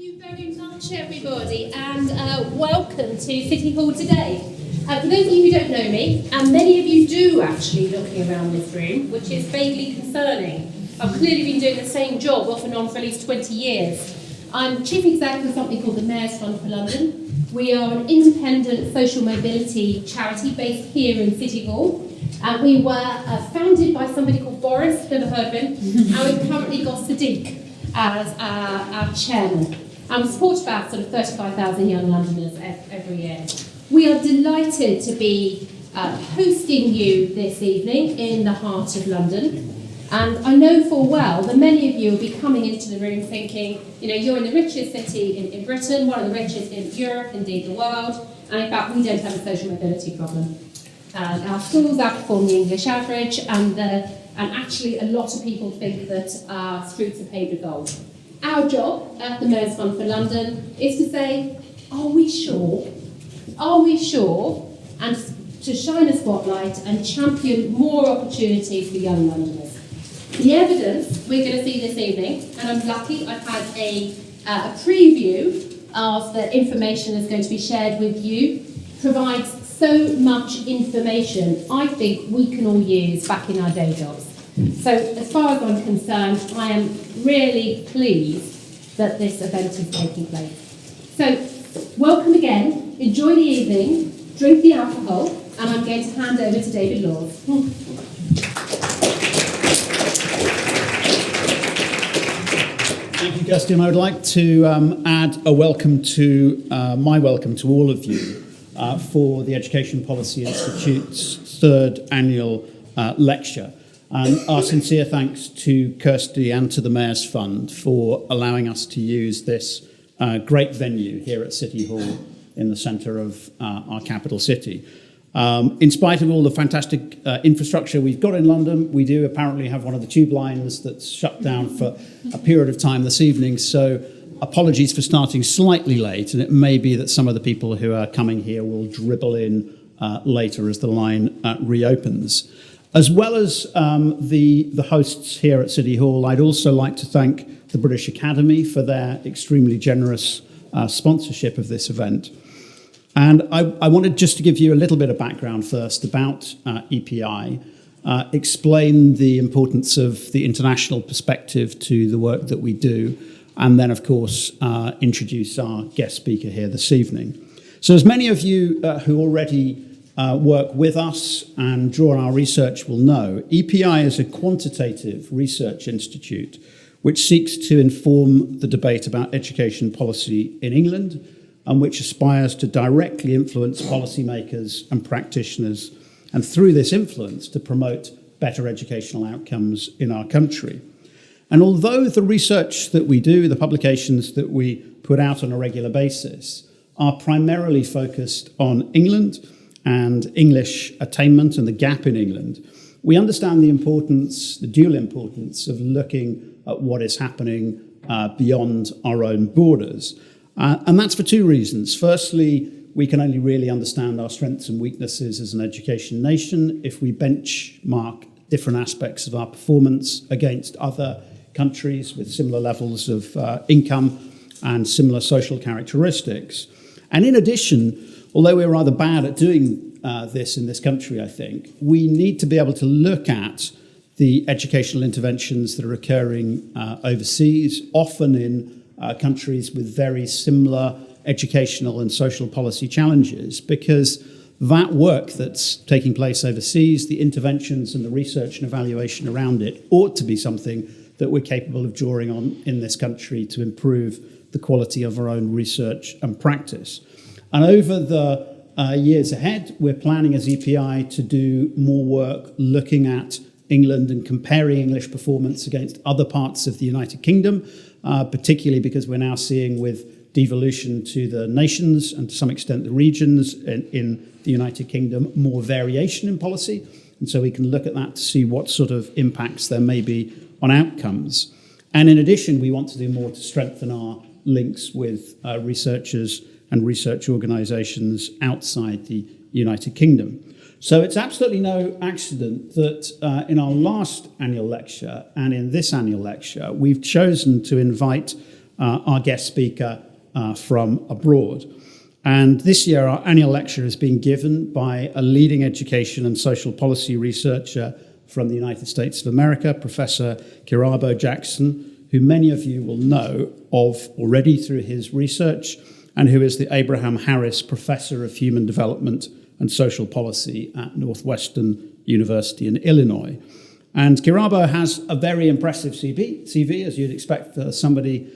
you very much, everybody, and welcome to City Hall today. For those of you who don't know me, and many of you do actually looking around this room, which is vaguely concerning. I've clearly been doing the same job off and on for at least 20 years. I'm Chief Executive of something called the Mayor's Fund for London. We are an independent social mobility charity based here in City Hall. We were founded by somebody called Boris, never heard of him, and we've currently got Sadiq as our chairman. And we support about sort of 35,000 young Londoners every year. We are delighted to be hosting you this evening in the heart of London. And I know full well that many of you will be coming into the room thinking, you know, you're in the richest city in Britain, one of the richest in Europe, indeed the world, and in fact we don't have a social mobility problem. Our schools outperform the English average, and actually a lot of people think that our streets are paved with gold. Our job at the Mayor's Fund for London is to say, are we sure? Are we sure? And to shine a spotlight and champion more opportunities for young Londoners. The evidence we're going to see this evening, and I'm lucky I've had a preview of the information that's going to be shared with you, provides so much information I think we can all use back in our day jobs. So as far as I'm concerned, I am really pleased that this event is taking place. So welcome again, enjoy the evening, drink the alcohol, and I'm going to hand over to David Laws. Thank you, Kirsty. I would like to add a welcome to my welcome to all of you for the Education Policy Institute's third annual lecture. And our sincere thanks to Kirsty and to the Mayor's Fund for allowing us to use this great venue here at City Hall in the centre of our capital city. In spite of all the fantastic infrastructure we've got in London, we do apparently have one of the tube lines that's shut down for a period of time this evening. So apologies for starting slightly late, and it may be that some of the people who are coming here will dribble in later as the line reopens. As well as the hosts here at City Hall, I'd also like to thank the British Academy for their extremely generous sponsorship of this event. And I wanted just to give you a little bit of background first about EPI, explain the importance of the international perspective to the work that we do, and then, of course, introduce our guest speaker here this evening. So as many of you who already work with us and draw on our research will know, EPI is a quantitative research institute which seeks to inform the debate about education policy in England and which aspires to directly influence policymakers and practitioners, and through this influence to promote better educational outcomes in our country. And although the research that we do, the publications that we put out on a regular basis, are primarily focused on England and English attainment and the gap in England, we understand the importance, the dual importance of looking at what is happening beyond our own borders. And that's for two reasons. Firstly, we can only really understand our strengths and weaknesses as an education nation if we benchmark different aspects of our performance against other countries with similar levels of income and similar social characteristics. And in addition, although we're rather bad at doing this in this country, I think, we need to be able to look at the educational interventions that are occurring overseas, often in countries with very similar educational and social policy challenges, because that work that's taking place overseas, the interventions and the research and evaluation around it, ought to be something that we're capable of drawing on in this country to improve the quality of our own research and practice. And over the years ahead, we're planning as EPI to do more work looking at England and comparing English performance against other parts of the United Kingdom, particularly because we're now seeing with devolution to the nations and to some extent the regions in the United Kingdom, more variation in policy. And so we can look at that to see what sort of impacts there may be on outcomes. And in addition, we want to do more to strengthen our links with researchers and research organisations outside the United Kingdom. So it's absolutely no accident that in our last annual lecture and in this annual lecture, we've chosen to invite our guest speaker from abroad. And this year, our annual lecture is being given by a leading education and social policy researcher from the United States of America, Professor Kirabo Jackson, who many of you will know of already through his research, and who is the Abraham Harris Professor of Human Development and Social Policy at Northwestern University in Illinois. And Kirabo has a very impressive CV, as you'd expect for somebody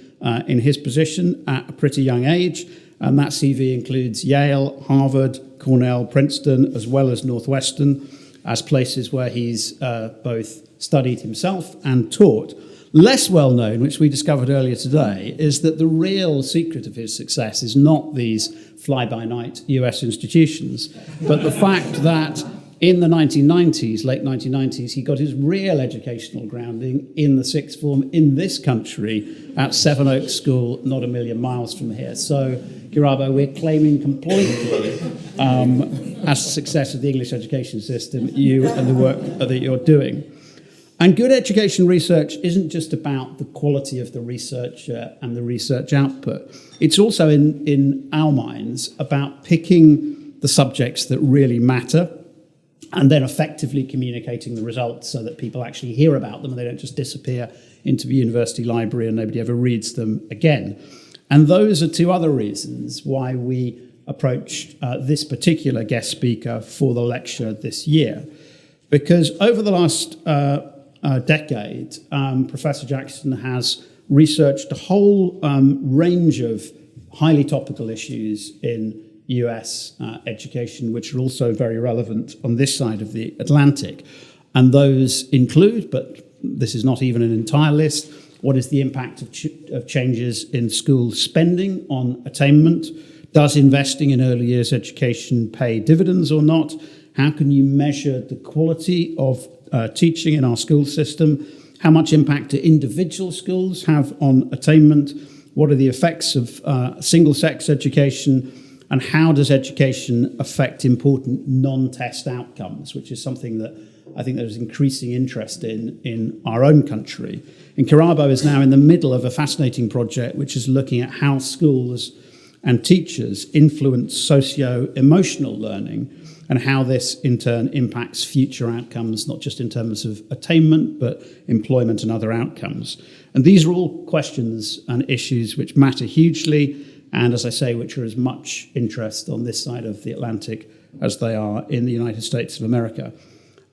in his position at a pretty young age. And that CV includes Yale, Harvard, Cornell, Princeton, as well as Northwestern, as places where he's both studied himself and taught. Less well known, which we discovered earlier today, is that the real secret of his success is not these fly-by-night US institutions, but the fact that in the 1990s, late 1990s, he got his real educational grounding in the sixth form in this country at Sevenoaks School, not a million miles from here. So, Kirabo, we're claiming completely as the success of the English education system, you and the work that you're doing. And good education research isn't just about the quality of the research and the research output. It's also, in our minds, about picking the subjects that really matter and then effectively communicating the results so that people actually hear about them and they don't just disappear into the university library and nobody ever reads them again. And those are two other reasons why we approached this particular guest speaker for the lecture this year. Because over the last decade, Professor Jackson has researched a whole range of highly topical issues in US education, which are also very relevant on this side of the Atlantic. And those include, but this is not even an entire list, what is the impact of changes in school spending on attainment? Does investing in early years education pay dividends or not? How can you measure the quality of teaching in our school system? How much impact do individual schools have on attainment? What are the effects of single-sex education? And how does education affect important non-test outcomes, which is something that I think there's increasing interest in our own country. And Kirabo is now in the middle of a fascinating project which is looking at how schools and teachers influence socio-emotional learning and how this in turn impacts future outcomes, not just in terms of attainment, but employment and other outcomes. And these are all questions and issues which matter hugely, and as I say, which are as much interest on this side of the Atlantic as they are in the United States of America.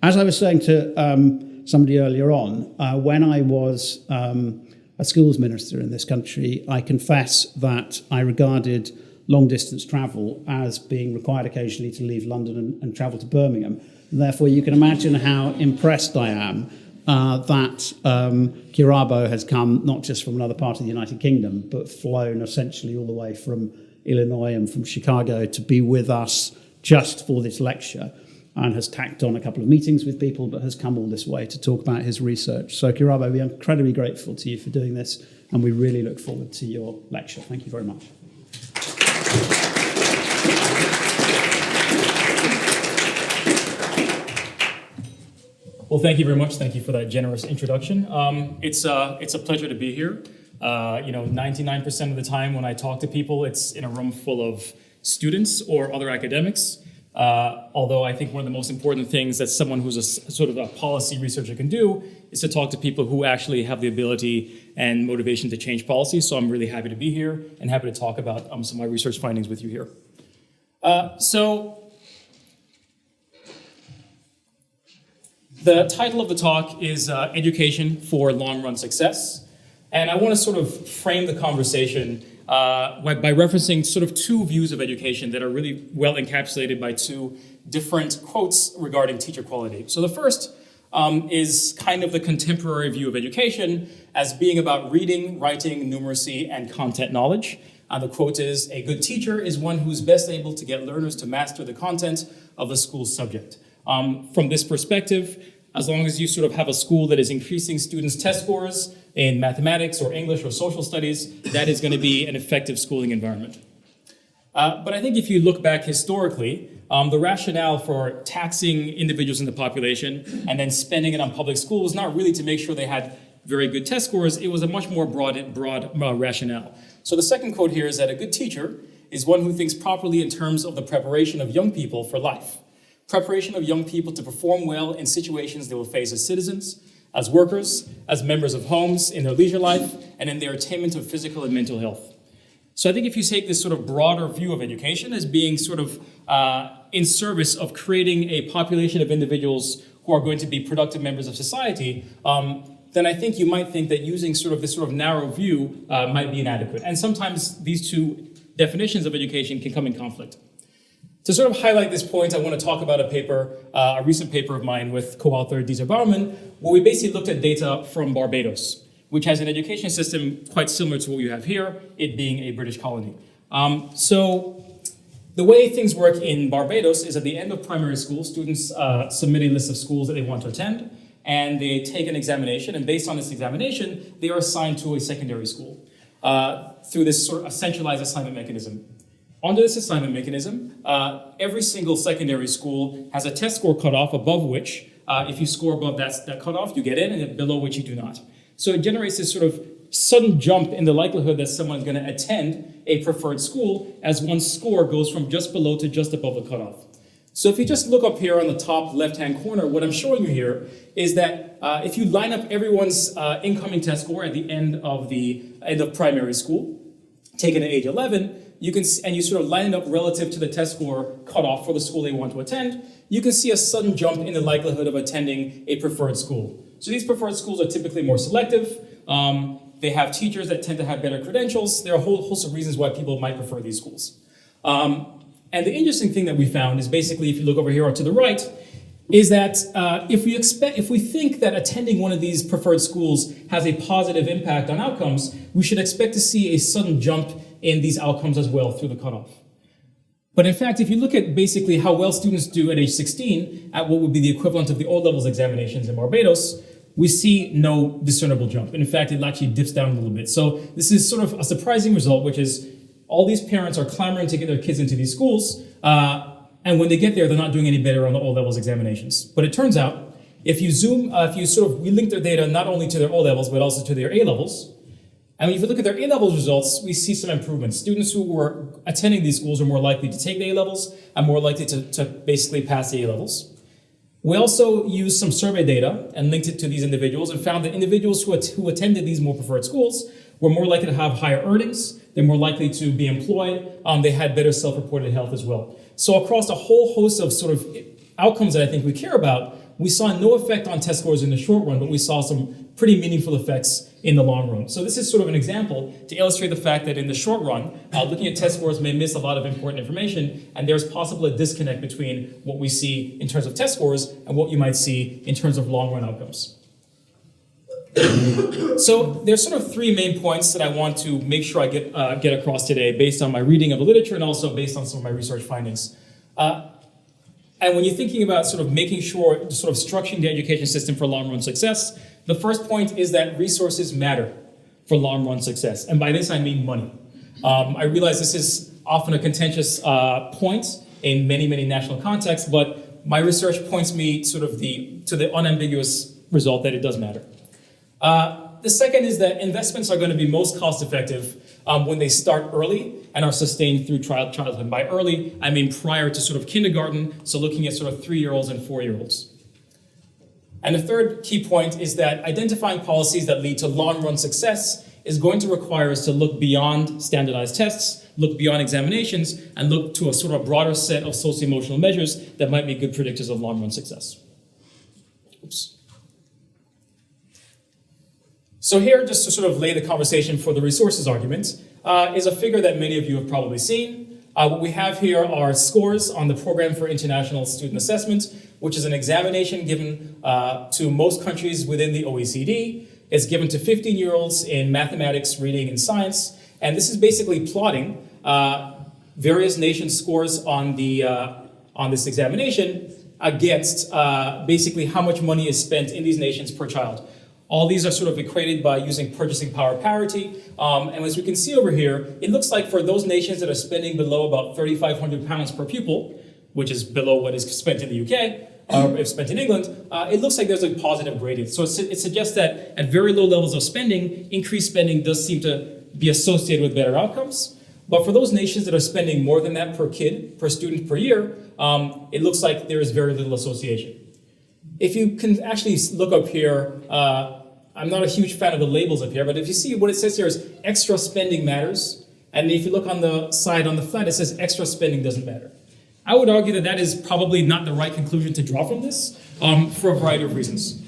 As I was saying to somebody earlier on, when I was a schools minister in this country, I confess that I regarded long-distance travel as being required occasionally to leave London and travel to Birmingham. And therefore, you can imagine how impressed I am that Kirabo has come not just from another part of the United Kingdom, but flown essentially all the way from Illinois and from Chicago to be with us just for this lecture, and has tacked on a couple of meetings with people, but has come all this way to talk about his research. So Kirabo, we are incredibly grateful to you for doing this, and we really look forward to your lecture. Thank you very much. Well, thank you very much. Thank you for that generous introduction. It's a pleasure to be here. 99% of the time when I talk to people, it's in a room full of students or other academics. Although I think one of the most important things that someone who's a sort of a policy researcher can do is to talk to people who actually have the ability and motivation to change policy. So I'm really happy to be here and happy to talk about some of my research findings with you here. The title of the talk is Education for Long-Run Success. And I want to sort of frame the conversation by referencing sort of two views of education that are really well encapsulated by two different quotes regarding teacher quality. So the first is kind of the contemporary view of education as being about reading, writing, numeracy, and content knowledge. The quote is, "A good teacher is one who's best able to get learners to master the content of the school's subject." From this perspective, as long as you sort of have a school that is increasing students' test scores in mathematics or English or social studies, that is going to be an effective schooling environment. But I think if you look back historically, the rationale for taxing individuals in the population and then spending it on public schools was not really to make sure they had very good test scores, it was a much more broad rationale. So the second quote here is that a good teacher is one who thinks properly in terms of the preparation of young people for life. Preparation of young people to perform well in situations they will face as citizens, as workers, as members of homes, in their leisure life, and in their attainment of physical and mental health. So I think if you take this sort of broader view of education as being sort of in service of creating a population of individuals who are going to be productive members of society, then I think you might think that using sort of this sort of narrow view might be inadequate. And sometimes these two definitions of education can come in conflict. To sort of highlight this point, I want to talk about a paper, a recent paper of mine with co-author Dieter Bauerman, where we basically looked at data from Barbados, which has an education system quite similar to what you have here, it being a British colony. So the way things work in Barbados is at the end of primary school, students submit a list of schools that they want to attend, and they take an examination, and based on this examination, they are assigned to a secondary school through this sort of centralized assignment mechanism. Under this assignment mechanism, every single secondary school has a test score cutoff above which, if you score above that cutoff, you get in, and below which you do not. So it generates this sort of sudden jump in the likelihood that someone's going to attend a preferred school as one's score goes from just below to just above the cutoff. So if you just look up here on the top left-hand corner, what I'm showing you here is that if you line up everyone's incoming test score at the end of primary school, taken at age 11, and you sort of line it up relative to the test score cutoff for the school they want to attend, you can see a sudden jump in the likelihood of attending a preferred school. So these preferred schools are typically more selective. They have teachers that tend to have better credentials. There are a whole host of reasons why people might prefer these schools. And the interesting thing that we found is basically, if you look over here to the right, is that if we think that attending one of these preferred schools has a positive impact on outcomes, we should expect to see a sudden jump in these outcomes as well through the cutoff. But in fact, if you look at basically how well students do at age 16, at what would be the equivalent of the O-levels examinations in Barbados, we see no discernible jump. And in fact, it actually dips down a little bit. So this is sort of a surprising result, which is all these parents are clamoring to get their kids into these schools, and when they get there, they're not doing any better on the O-levels examinations. But it turns out, we link their data not only to their O-levels, but also to their A-levels. And if you look at their A-levels results, we see some improvements. Students who were attending these schools are more likely to take the A-levels and more likely to basically pass the A-levels. We also used some survey data and linked it to these individuals and found that individuals who attended these more preferred schools were more likely to have higher earnings, they're more likely to be employed, they had better self-reported health as well. So across a whole host of sort of outcomes that I think we care about, we saw no effect on test scores in the short run, but we saw some pretty meaningful effects in the long run. So this is sort of an example to illustrate the fact that in the short run, looking at test scores may miss a lot of important information, and there's possibly a disconnect between what we see in terms of test scores and what you might see in terms of long run outcomes. So there's sort of three main points that I want to make sure I get across today based on my reading of the literature and also based on some of my research findings. And when you're thinking about sort of making sure, sort of structuring the education system for long run success, the first point is that resources matter for long run success. And by this, I mean money. I realize this is often a contentious point in many, many national contexts, but my research points me sort of to the unambiguous result that it does matter. The second is that investments are going to be most cost effective when they start early and are sustained through childhood. By early, I mean prior to sort of kindergarten, so looking at sort of 3-year-olds and 4-year-olds. And the third key point is that identifying policies that lead to long-run success is going to require us to look beyond standardized tests, look beyond examinations, and look to a sort of broader set of socio-emotional measures that might be good predictors of long-run success. Oops. So here, just to sort of lay the conversation for the resources argument, is a figure that many of you have probably seen. What we have here are scores on the Program for International Student Assessment, which is an examination given to most countries within the OECD. It's given to 15-year-olds in mathematics, reading, and science. And this is basically plotting various nations' scores on this examination against basically how much money is spent in these nations per child. All these are sort of equated by using purchasing power parity. And as we can see over here, it looks like for those nations that are spending below about £3,500 per pupil, which is below what is spent in the UK, or if spent in England, it looks like there's a positive gradient. So it suggests that at very low levels of spending, increased spending does seem to be associated with better outcomes. But for those nations that are spending more than that per kid, per student per year, it looks like there is very little association. If you can actually look up here, I'm not a huge fan of the labels up here, but if you see what it says here is extra spending matters, and if you look on the side on the flat, it says extra spending doesn't matter. I would argue that that is probably not the right conclusion to draw from this for a variety of reasons.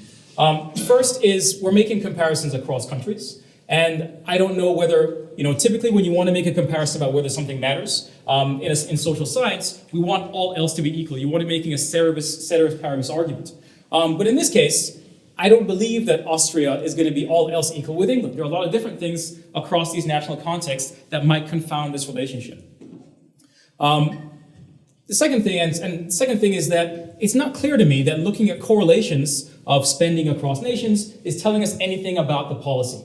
First is we're making comparisons across countries, and I don't know whether, typically when you want to make a comparison about whether something matters, in social science, we want all else to be equal. You want to be making a ceteris paribus argument. But in this case, I don't believe that Austria is going to be all else equal with England. There are a lot of different things across these national contexts that might confound this relationship. The second thing is that it's not clear to me that looking at correlations of spending across nations is telling us anything about the policy.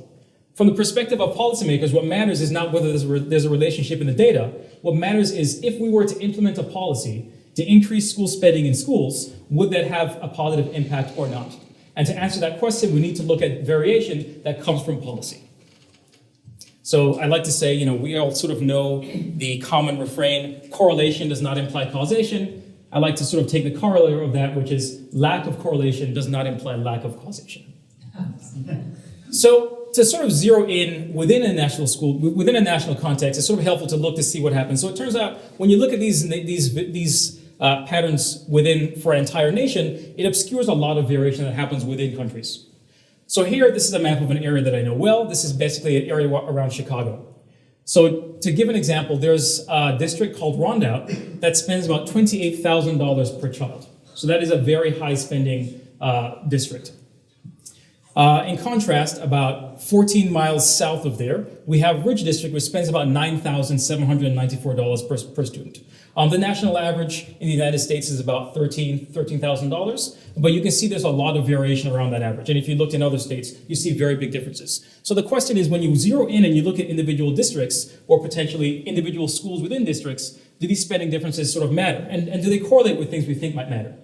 From the perspective of policymakers, what matters is not whether there's a relationship in the data. What matters is if we were to implement a policy to increase school spending in schools, would that have a positive impact or not? And to answer that question, we need to look at variation that comes from policy. So I like to say, we all sort of know the common refrain, correlation does not imply causation. I like to sort of take the corollary of that, which is lack of correlation does not imply lack of causation. So to sort of zero in within a national school, within a national context, it's sort of helpful to look to see what happens. So it turns out when you look at these patterns for an entire nation, it obscures a lot of variation that happens within countries. So here, this is a map of an area that I know well. This is basically an area around Chicago. So to give an example, there's a district called Rondout that spends about $28,000 per child. So that is a very high spending district. In contrast, about 14 miles south of there, we have Ridge District, which spends about $9,794 per student. The national average in the United States is about $13,000, but you can see there's a lot of variation around that average. And if you looked in other states, you see very big differences. So the question is, when you zero in and you look at individual districts or potentially individual schools within districts, do these spending differences sort of matter? And do they correlate with things we think might matter?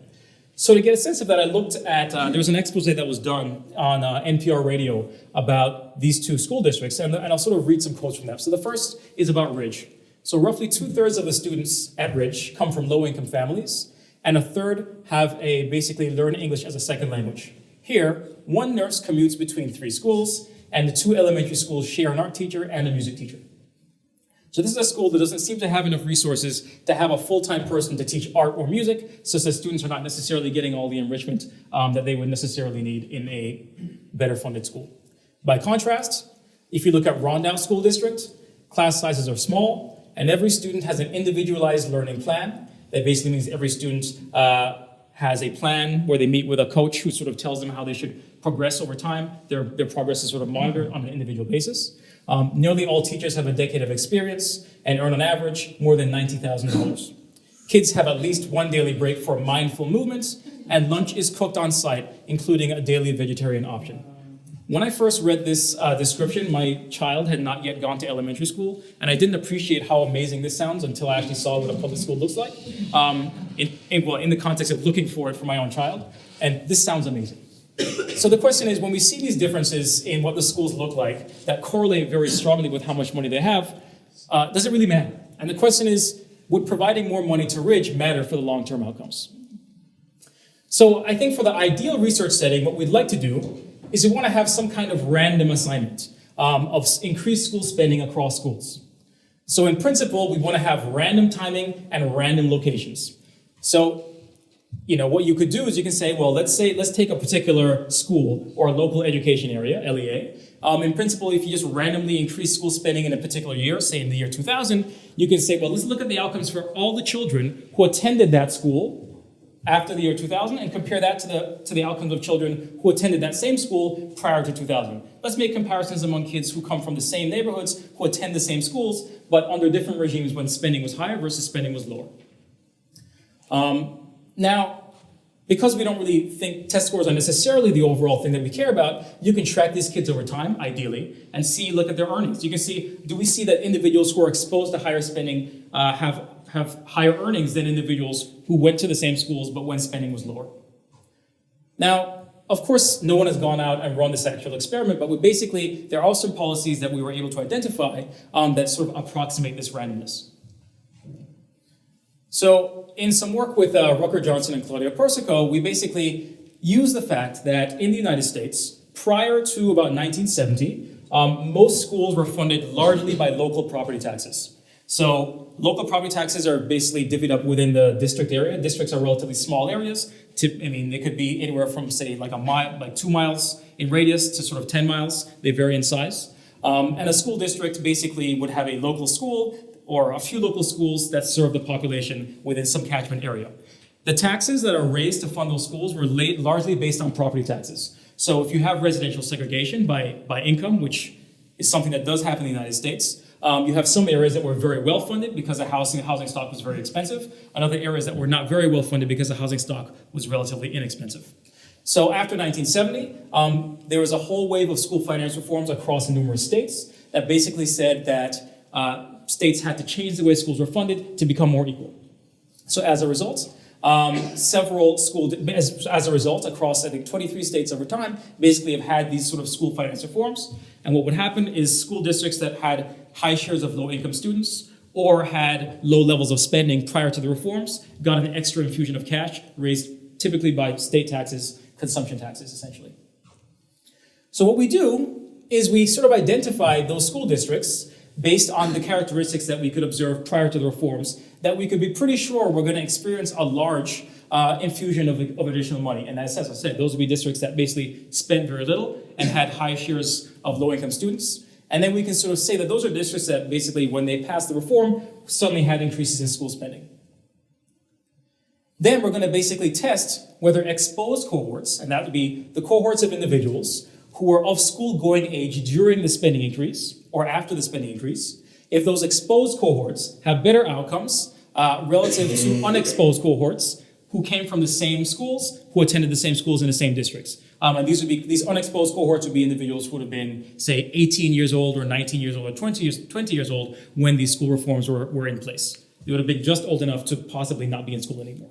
So to get a sense of that, I looked at, there was an expose that was done on NPR radio about these two school districts, and I'll sort of read some quotes from that. So the first is about Ridge. So roughly 2/3 of the students at Ridge come from low-income families, and a third have basically learn English as a second language. Here, one nurse commutes between 3 schools, and the 2 elementary schools share an art teacher and a music teacher. So this is a school that doesn't seem to have enough resources to have a full-time person to teach art or music, so that students are not necessarily getting all the enrichment that they would necessarily need in a better funded school. By contrast, if you look at Rondout School District, class sizes are small, and every student has an individualized learning plan. That basically means every student has a plan where they meet with a coach who sort of tells them how they should progress over time. Their progress is sort of monitored on an individual basis. Nearly all teachers have a decade of experience and earn on average more than $90,000. Kids have at least 1 daily break for mindful movements, and lunch is cooked on site, including a daily vegetarian option. When I first read this description, my child had not yet gone to elementary school, and I didn't appreciate how amazing this sounds until I actually saw what a public school looks like, in the context of looking for it for my own child, and this sounds amazing. So the question is, when we see these differences in what the schools look like that correlate very strongly with how much money they have, does it really matter? And the question is, would providing more money to Ridge matter for the long-term outcomes? So I think for the ideal research setting, what we'd like to do is we want to have some kind of random assignment of increased school spending across schools. So in principle, we want to have random timing and random locations. So, what you could do is you can say, well, let's take a particular school or a local education area, LEA. In principle, if you just randomly increase school spending in a particular year, say in the year 2000, you can say, well, let's look at the outcomes for all the children who attended that school after the year 2000 and compare that to the outcomes of children who attended that same school prior to 2000. Let's make comparisons among kids who come from the same neighborhoods, who attend the same schools, but under different regimes when spending was higher versus spending was lower. Now, because we don't really think test scores are necessarily the overall thing that we care about, you can track these kids over time, ideally, and look at their earnings. You can see, do we see that individuals who are exposed to higher spending have higher earnings than individuals who went to the same schools but when spending was lower? Now, of course, no one has gone out and run this actual experiment, but there are some policies that we were able to identify that sort of approximate this randomness. So in some work with Rucker Johnson and Claudia Persico, we basically use the fact that in the United States, prior to about 1970, most schools were funded largely by local property taxes. So local property taxes are basically divvied up within the district area. Districts are relatively small areas. They could be anywhere from, say, like a mile, like 2 miles in radius to sort of 10 miles. They vary in size. And a school district basically would have a local school or a few local schools that serve the population within some catchment area. The taxes that are raised to fund those schools were largely based on property taxes. So if you have residential segregation by income, which is something that does happen in the United States, you have some areas that were very well funded because the housing stock was very expensive, and other areas that were not very well funded because the housing stock was relatively inexpensive. So after 1970, there was a whole wave of school finance reforms across numerous states that basically said that states had to change the way schools were funded to become more equal. So as a result, across, I think, 23 states over time, basically have had these sort of school finance reforms. And what would happen is school districts that had high shares of low-income students or had low levels of spending prior to the reforms got an extra infusion of cash raised typically by state taxes, consumption taxes, essentially. So what we do is we sort of identify those school districts based on the characteristics that we could observe prior to the reforms, that we could be pretty sure we're going to experience a large infusion of additional money. And as I said, those would be districts that basically spent very little and had high shares of low-income students. And then we can sort of say that those are districts that basically, when they passed the reform, suddenly had increases in school spending. Then we're going to basically test whether exposed cohorts, and that would be the cohorts of individuals who were of school-going age during the spending increase or after the spending increase, if those exposed cohorts have better outcomes relative to unexposed cohorts who came from the same schools, who attended the same schools in the same districts. And these unexposed cohorts would be individuals who would have been, say, 18 years old or 19 years old or 20 years old when these school reforms were in place. They would have been just old enough to possibly not be in school anymore.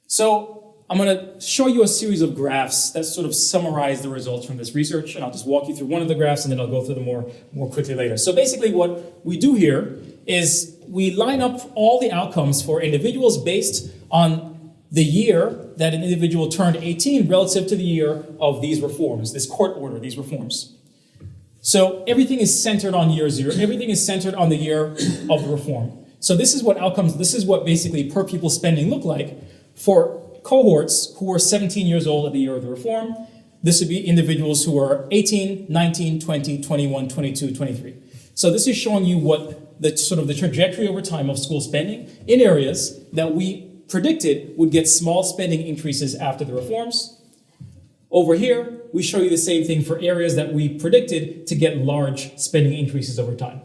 So I'm going to show you a series of graphs that sort of summarize the results from this research, and I'll just walk you through one of the graphs and then I'll go through them more quickly later. So basically what we do here is we line up all the outcomes for individuals based on the year that an individual turned 18 relative to the year of these reforms, this court order, these reforms. So everything is centered on year zero. Everything is centered on the year of the reform. So this is what basically per pupil spending looked like for cohorts who were 17 years old at the year of the reform. This would be individuals who were 18, 19, 20, 21, 22, 23. So this is showing you what the trajectory over time of school spending in areas that we predicted would get small spending increases after the reforms. Over here, we show you the same thing for areas that we predicted to get large spending increases over time.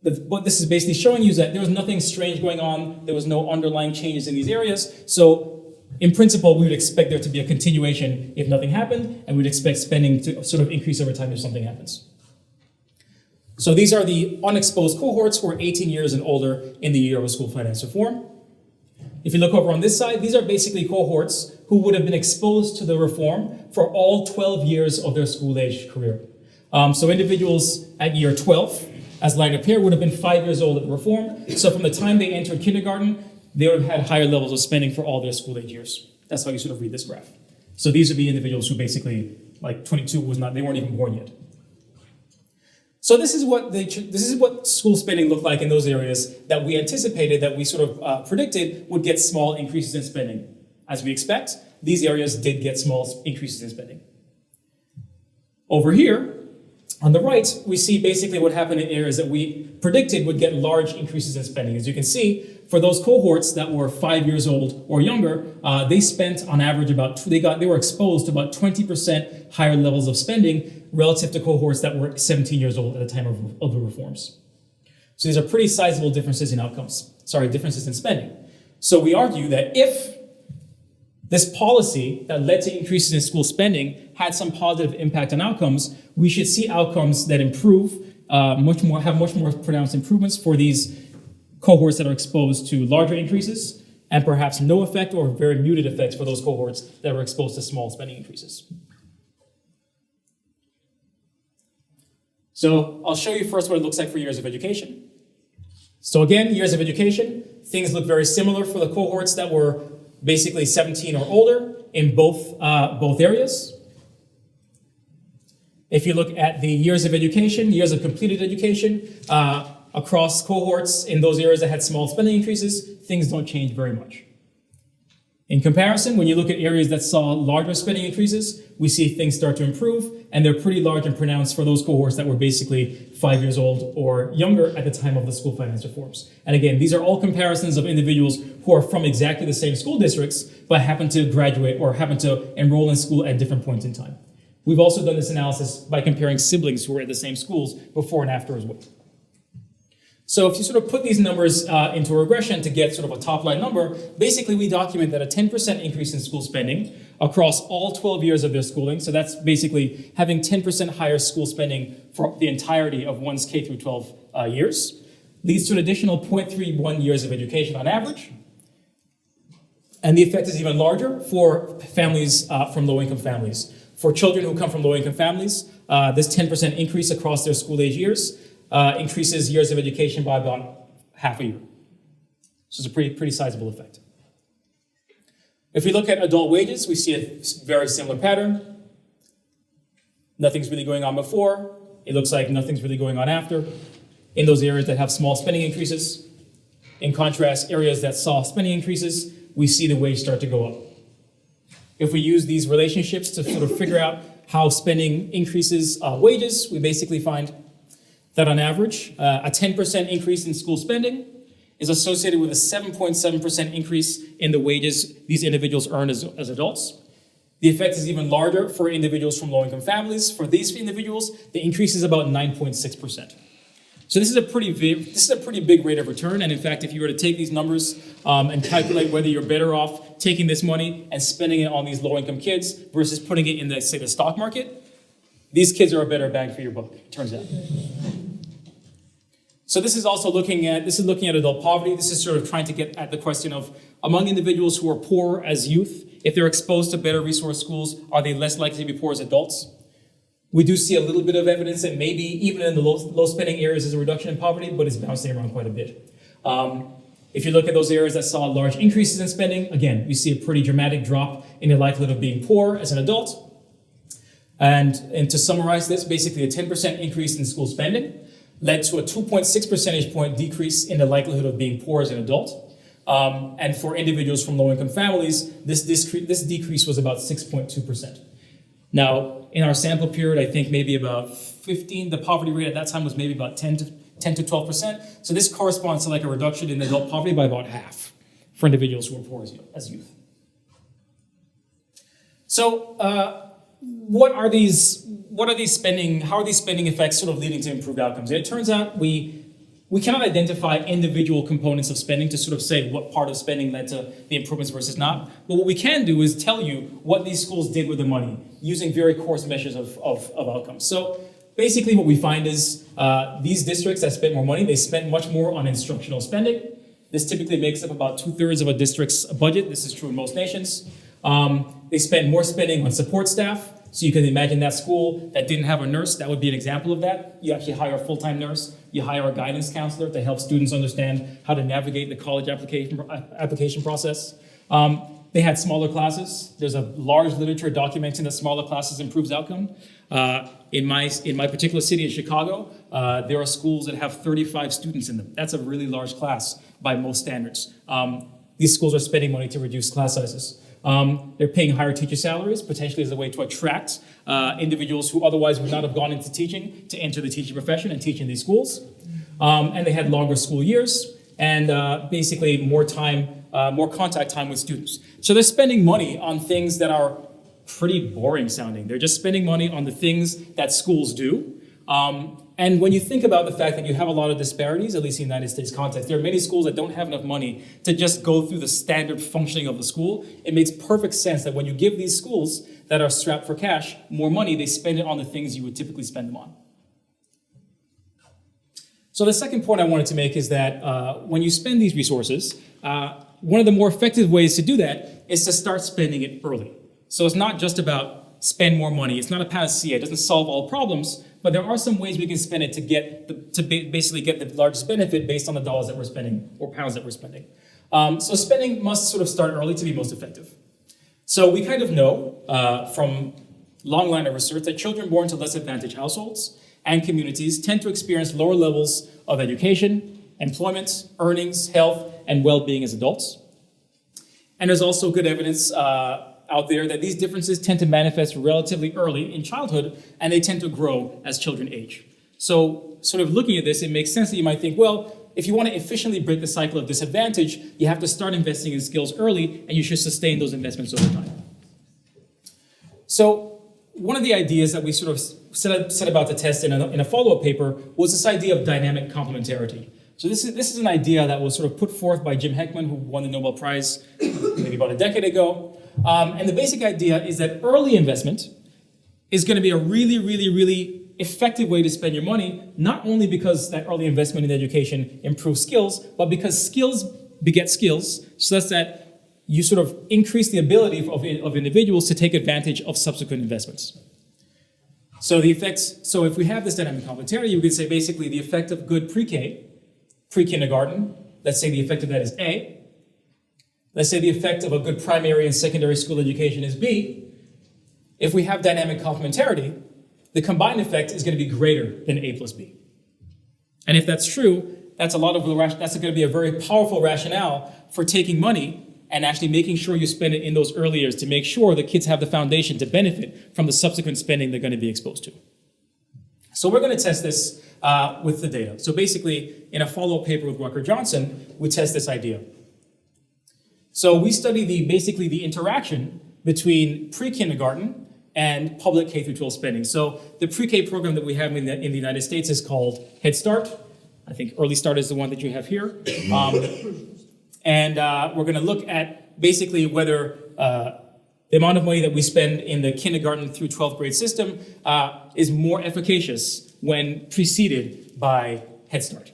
What this is basically showing you is that there was nothing strange going on. There was no underlying changes in these areas. So in principle, we would expect there to be a continuation if nothing happened, and we'd expect spending to sort of increase over time if something happens. So these are the unexposed cohorts who are 18 years and older in the year of a school finance reform. If you look over on this side, these are basically cohorts who would have been exposed to the reform for all 12 years of their school-age career. So individuals at year 12, as lined up here, would have been 5 years old at the reform. So from the time they entered kindergarten, they would have had higher levels of spending for all their school-age years. That's how you sort of read this graph. So these would be individuals who basically, like 22 they weren't even born yet. So this is what school spending looked like in those areas that we anticipated, that we sort of predicted would get small increases in spending. As we expect, these areas did get small increases in spending. Over here, on the right, we see basically what happened in areas that we predicted would get large increases in spending. As you can see, for those cohorts that were 5 years old or younger, they spent on average they were exposed to about 20% higher levels of spending relative to cohorts that were 17 years old at the time of the reforms. So these are pretty sizable differences in spending. So we argue that if this policy that led to increases in school spending had some positive impact on outcomes, we should see outcomes that improve, have much more pronounced improvements for these cohorts that are exposed to larger increases and perhaps no effect or very muted effects for those cohorts that were exposed to small spending increases. So I'll show you first what it looks like for years of education. So again, years of education, things look very similar for the cohorts that were basically 17 or older in both areas. If you look at the years of education, years of completed education, across cohorts in those areas that had small spending increases, things don't change very much. In comparison, when you look at areas that saw larger spending increases, we see things start to improve, and they're pretty large and pronounced for those cohorts that were basically 5 years old or younger at the time of the school finance reforms. And again, these are all comparisons of individuals who are from exactly the same school districts, but happen to graduate or happen to enroll in school at different points in time. We've also done this analysis by comparing siblings who were at the same schools before and after as well. So if you sort of put these numbers into a regression to get sort of a top line number, basically we document that a 10% increase in school spending across all 12 years of their schooling, so that's basically having 10% higher school spending for the entirety of one's K through 12 years, leads to an additional 0.31 years of education on average. And the effect is even larger for families from low-income families. For children who come from low-income families, this 10% increase across their school age years increases years of education by about half a year. So it's a pretty sizable effect. If we look at adult wages, we see a very similar pattern. Nothing's really going on before. It looks like nothing's really going on after in those areas that have small spending increases. In contrast, areas that saw spending increases, we see the wage start to go up. If we use these relationships to sort of figure out how spending increases wages, we basically find that on average, a 10% increase in school spending is associated with a 7.7% increase in the wages these individuals earn as adults. The effect is even larger for individuals from low-income families. For these individuals, the increase is about 9.6%. So this is a pretty big rate of return. And in fact, if you were to take these numbers and calculate whether you're better off taking this money and spending it on these low-income kids versus putting it in, the stock market, these kids are a better bang for your buck, it turns out. So this is looking at adult poverty. This is sort of trying to get at the question of, among individuals who are poor as youth, if they're exposed to better resource schools, are they less likely to be poor as adults? We do see a little bit of evidence that maybe even in the low spending areas there's a reduction in poverty, but it's bouncing around quite a bit. If you look at those areas that saw large increases in spending, again, we see a pretty dramatic drop in the likelihood of being poor as an adult. And to summarize this, basically a 10% increase in school spending led to a 2.6 percentage point decrease in the likelihood of being poor as an adult. And for individuals from low-income families, this decrease was about 6.2%. Now, in our sample period, I think maybe about 15, the poverty rate at that time was maybe about 10 to 12%. So this corresponds to like a reduction in adult poverty by about half for individuals who are poor as youth. So how are these spending effects sort of leading to improved outcomes? And it turns out we cannot identify individual components of spending to sort of say what part of spending led to the improvements versus not. But what we can do is tell you what these schools did with the money using very coarse measures of outcomes. So basically what we find is these districts that spent more money, they spent much more on instructional spending. This typically makes up about 2/3 of a district's budget. This is true in most nations. They spend more spending on support staff. So you can imagine that school that didn't have a nurse, that would be an example of that. You actually hire a full-time nurse, you hire a guidance counselor to help students understand how to navigate the college application process. They had smaller classes. There's a large literature documenting that smaller classes improves outcome. In my particular city in Chicago, there are schools that have 35 students in them. That's a really large class by most standards. These schools are spending money to reduce class sizes. They're paying higher teacher salaries, potentially as a way to attract individuals who otherwise would not have gone into teaching to enter the teaching profession and teach in these schools. And they had longer school years and basically more contact time with students. So they're spending money on things that are pretty boring sounding. They're just spending money on the things that schools do. And when you think about the fact that you have a lot of disparities, at least in the United States context, there are many schools that don't have enough money to just go through the standard functioning of the school. It makes perfect sense that when you give these schools that are strapped for cash more money, they spend it on the things you would typically spend them on. So the second point I wanted to make is that when you spend these resources, one of the more effective ways to do that is to start spending it early. So it's not just about spend more money. It's not a panacea. It doesn't solve all problems, but there are some ways we can spend it to basically get the largest benefit based on the dollars that we're spending or pounds that we're spending. So spending must sort of start early to be most effective. So we kind of know from long line of research that children born to less advantaged households and communities tend to experience lower levels of education, employment, earnings, health, and well-being as adults. And there's also good evidence out there that these differences tend to manifest relatively early in childhood, and they tend to grow as children age. So sort of looking at this, it makes sense that you might think, well, if you want to efficiently break the cycle of disadvantage, you have to start investing in skills early, and you should sustain those investments over time. So one of the ideas that we sort of set about to test in a follow-up paper was this idea of dynamic complementarity. So this is an idea that was sort of put forth by Jim Heckman, who won the Nobel Prize maybe about a decade ago. And the basic idea is that early investment is going to be a really, really, really effective way to spend your money, not only because that early investment in education improves skills, but because skills beget skills, such that you sort of increase the ability of individuals to take advantage of subsequent investments. So if we have this dynamic complementarity, we could say basically the effect of good pre-kindergarten, let's say the effect of that is A. Let's say the effect of a good primary and secondary school education is B. If we have dynamic complementarity, the combined effect is going to be greater than A plus B. And if that's true, that's going to be a very powerful rationale for taking money and actually making sure you spend it in those early years to make sure the kids have the foundation to benefit from the subsequent spending they're going to be exposed to. So we're going to test this with the data. So basically, in a follow-up paper with Rucker Johnson, we test this idea. So we study the interaction between pre-kindergarten and public K through 12 spending. So the pre-K program that we have in the United States is called Head Start. I think Early Start is the one that you have here. And we're going to look at basically whether the amount of money that we spend in the kindergarten through 12th grade system is more efficacious when preceded by Head Start.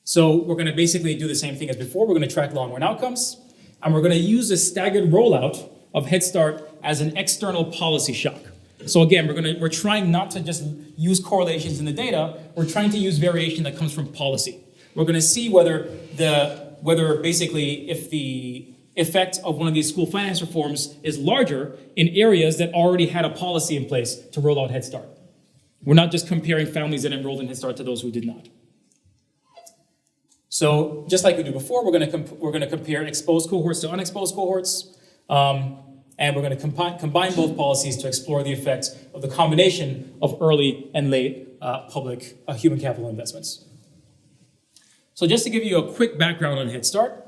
So we're going to basically do the same thing as before. We're going to track long-run outcomes, and we're going to use a staggered rollout of Head Start as an external policy shock. So again, we're trying not to just use correlations in the data. We're trying to use variation that comes from policy. We're going to see whether basically if the effect of one of these school finance reforms is larger in areas that already had a policy in place to roll out Head Start. We're not just comparing families that enrolled in Head Start to those who did not. So just like we did before, we're going to compare exposed cohorts to unexposed cohorts, and we're going to combine both policies to explore the effect of the combination of early and late public human capital investments. So just to give you a quick background on Head Start,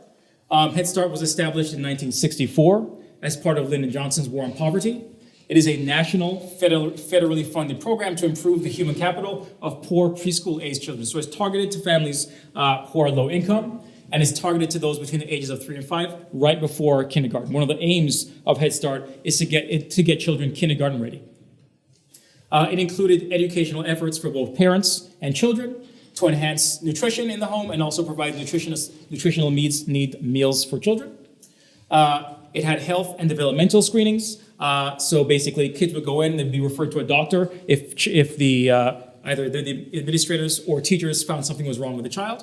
Head Start was established in 1964 as part of Lyndon Johnson's War on Poverty. It is a national, federally funded program to improve the human capital of poor preschool-aged children. So it's targeted to families who are low income, and it's targeted to those between the ages of 3 and 5, right before kindergarten. One of the aims of Head Start is to get children kindergarten ready. It included educational efforts for both parents and children to enhance nutrition in the home and also provide nutritional need meals for children. It had health and developmental screenings. So basically, kids would go in and be referred to a doctor if either the administrators or teachers found something was wrong with the child.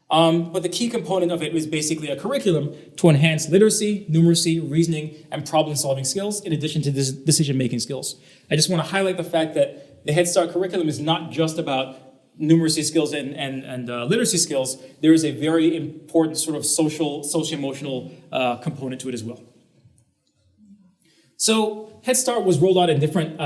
But the key component of it was basically a curriculum to enhance literacy, numeracy, reasoning, and problem-solving skills, in addition to decision-making skills. I just want to highlight the fact that the Head Start curriculum is not just about numeracy skills and literacy skills. There is a very important sort of socio-emotional component to it as well. So Head Start was rolled out in different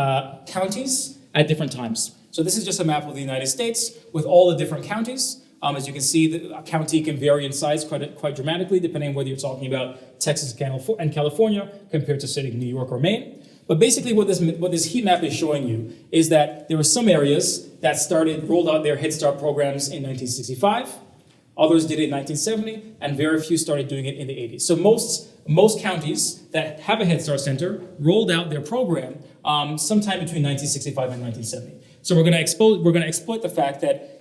counties at different times. So this is just a map of the United States with all the different counties. As you can see, a county can vary in size quite dramatically, depending on whether you're talking about Texas and California compared to, say, New York or Maine. But basically what this heat map is showing you is that there were some areas that rolled out their Head Start programs in 1965, others did it in 1970, and very few started doing it in the 80s. So most counties that have a Head Start center rolled out their program sometime between 1965 and 1970. So we're going to exploit the fact that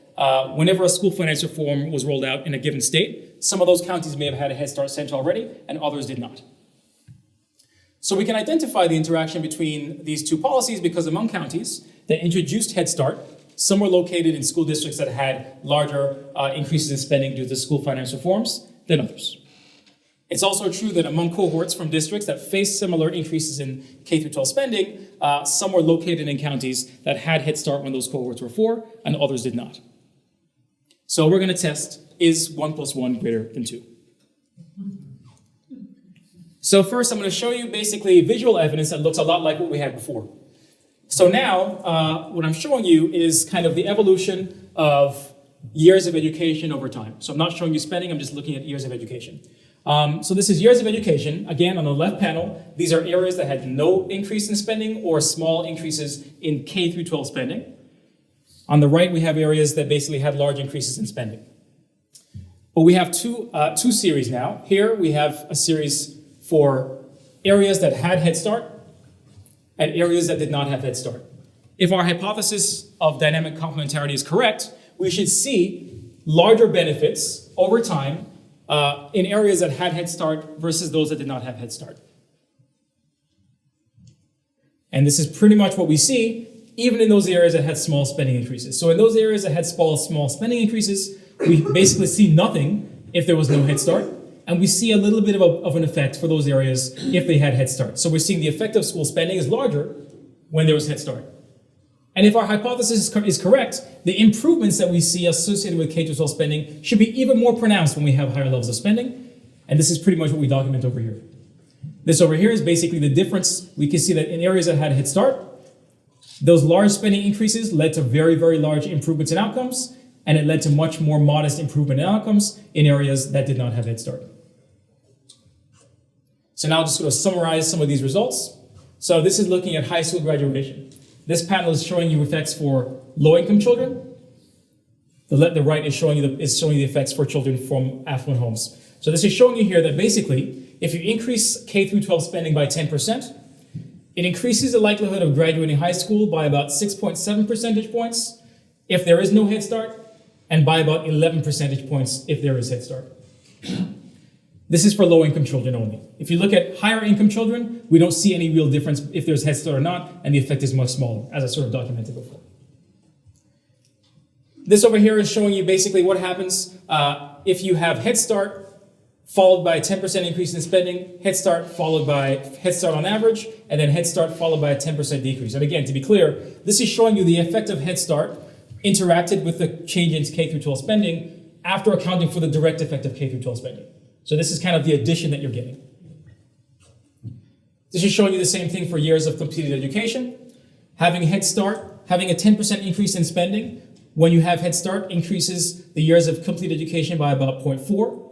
whenever a school finance reform was rolled out in a given state, some of those counties may have had a Head Start Center already, and others did not. So we can identify the interaction between these two policies because among counties that introduced Head Start, some were located in school districts that had larger increases in spending due to school finance reforms than others. It's also true that among cohorts from districts that faced similar increases in K-12 spending, some were located in counties that had Head Start when those cohorts were 4, and others did not. So we're going to test, is 1 + 1 greater than 2? So first, I'm going to show you basically visual evidence that looks a lot like what we had before. So now, what I'm showing you is kind of the evolution of years of education over time. So I'm not showing you spending, I'm just looking at years of education. So this is years of education. Again, on the left panel, these are areas that had no increase in spending or small increases in K-12 spending. On the right, we have areas that basically had large increases in spending. But we have two series now. Here we have a series for areas that had Head Start and areas that did not have Head Start. If our hypothesis of dynamic complementarity is correct, we should see larger benefits over time in areas that had Head Start versus those that did not have Head Start. And this is pretty much what we see, even in those areas that had small spending increases. So in those areas that had small spending increases, we basically see nothing if there was no Head Start, and we see a little bit of an effect for those areas if they had Head Start. So we're seeing the effect of school spending is larger when there was Head Start. And if our hypothesis is correct, the improvements that we see associated with K-12 spending should be even more pronounced when we have higher levels of spending. And this is pretty much what we document over here. This over here is basically the difference. We can see that in areas that had Head Start, those large spending increases led to very, very large improvements in outcomes, and it led to much more modest improvement in outcomes in areas that did not have Head Start. So now I'm just going to summarize some of these results. So this is looking at high school graduation. This panel is showing you effects for low-income children. The right is showing you the effects for children from affluent homes. So this is showing you here that basically, if you increase K-12 spending by 10%, it increases the likelihood of graduating high school by about 6.7 percentage points if there is no Head Start, and by about 11 percentage points if there is Head Start. This is for low-income children only. If you look at higher-income children, we don't see any real difference if there's Head Start or not, and the effect is much smaller, as I sort of documented before. This over here is showing you basically what happens if you have Head Start followed by a 10% increase in spending, Head Start followed by Head Start on average, and then Head Start followed by a 10% decrease. And again, to be clear, this is showing you the effect of Head Start interacted with the change in K-12 spending after accounting for the direct effect of K-12 spending. So this is kind of the addition that you're getting. This is showing you the same thing for years of completed education. Having Head Start, having a 10% increase in spending, when you have Head Start, increases the years of complete education by about 0.4,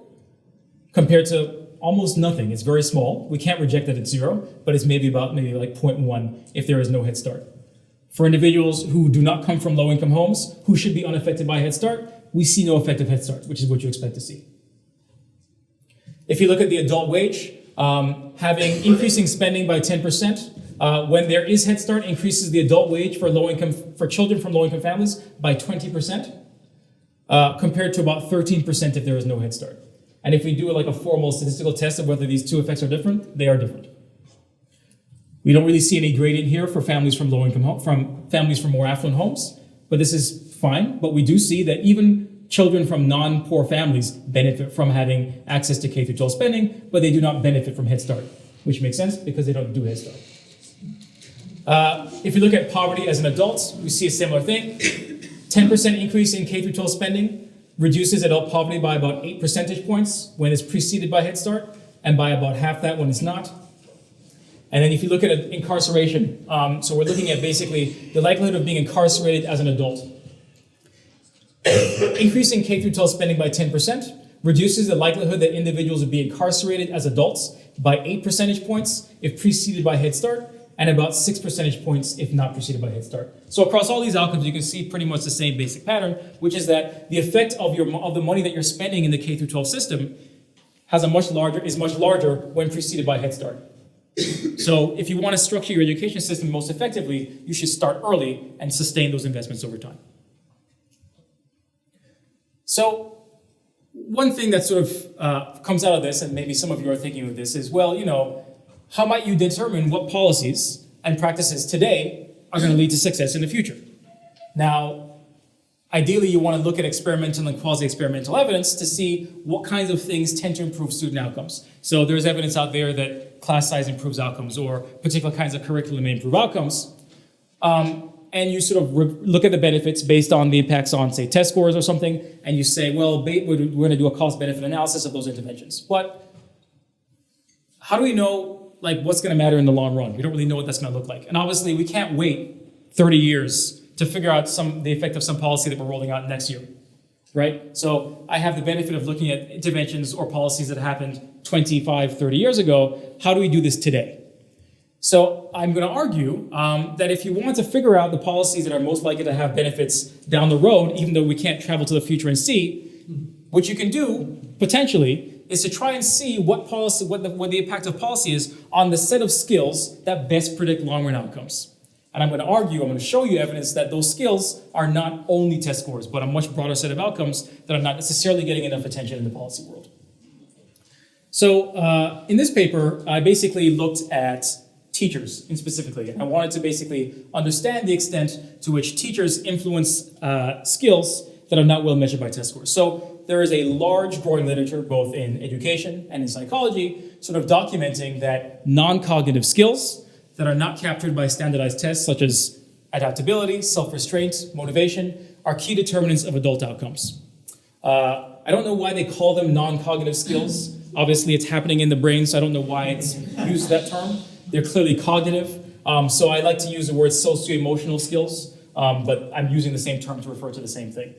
compared to almost nothing. It's very small. We can't reject that it's 0, but it's maybe like 0.1 if there is no Head Start. For individuals who do not come from low-income homes, who should be unaffected by Head Start, we see no effect of Head Start, which is what you expect to see. If you look at the adult wage, having increasing spending by 10%, when there is Head Start, increases the adult wage for children from low-income families by 20%, compared to about 13% if there is no Head Start. And if we do like a formal statistical test of whether these two effects are different, they are different. We don't really see any gradient here for families from families from more affluent homes, but this is fine. But we do see that even children from non-poor families benefit from having access to K-12 spending, but they do not benefit from Head Start, which makes sense because they don't do Head Start. If you look at poverty as an adult, we see a similar thing. 10% increase in K-12 spending reduces adult poverty by about 8 percentage points when it's preceded by Head Start, and by about half that when it's not. And then if you look at incarceration, so we're looking at basically the likelihood of being incarcerated as an adult. Increasing K-12 spending by 10% reduces the likelihood that individuals would be incarcerated as adults by 8 percentage points if preceded by Head Start, and about 6 percentage points if not preceded by Head Start. So across all these outcomes, you can see pretty much the same basic pattern, which is that the effect of the money that you're spending in the K-12 system is much larger when preceded by Head Start. So if you want to structure your education system most effectively, you should start early and sustain those investments over time. So one thing that sort of comes out of this, and maybe some of you are thinking of this, is, well, how might you determine what policies and practices today are going to lead to success in the future? Now, ideally, you want to look at experimental and quasi-experimental evidence to see what kinds of things tend to improve student outcomes. So there's evidence out there that class size improves outcomes, or particular kinds of curriculum may improve outcomes. And you sort of look at the benefits based on the impacts on, say, test scores or something, and you say, well, we're going to do a cost-benefit analysis of those interventions. But how do we know, what's going to matter in the long run? We don't really know what that's going to look like. And obviously, we can't wait 30 years to figure out the effect of some policy that we're rolling out next year, right? So I have the benefit of looking at interventions or policies that happened 25, 30 years ago. How do we do this today? So I'm going to argue that if you want to figure out the policies that are most likely to have benefits down the road, even though we can't travel to the future and see, what you can do, potentially, is to try and see what the impact of policy is on the set of skills that best predict long-run outcomes. And I'm going to show you evidence that those skills are not only test scores, but a much broader set of outcomes that are not necessarily getting enough attention in the policy world. So in this paper, I basically looked at teachers specifically. I wanted to basically understand the extent to which teachers influence skills that are not well measured by test scores. So there is a large growing literature, both in education and in psychology, sort of documenting that non-cognitive skills that are not captured by standardized tests, such as adaptability, self-restraint, motivation, are key determinants of adult outcomes. I don't know why they call them non-cognitive skills. Obviously, it's happening in the brain, so I don't know why it's used that term. They're clearly cognitive, so I like to use the word socio-emotional skills, but I'm using the same term to refer to the same thing.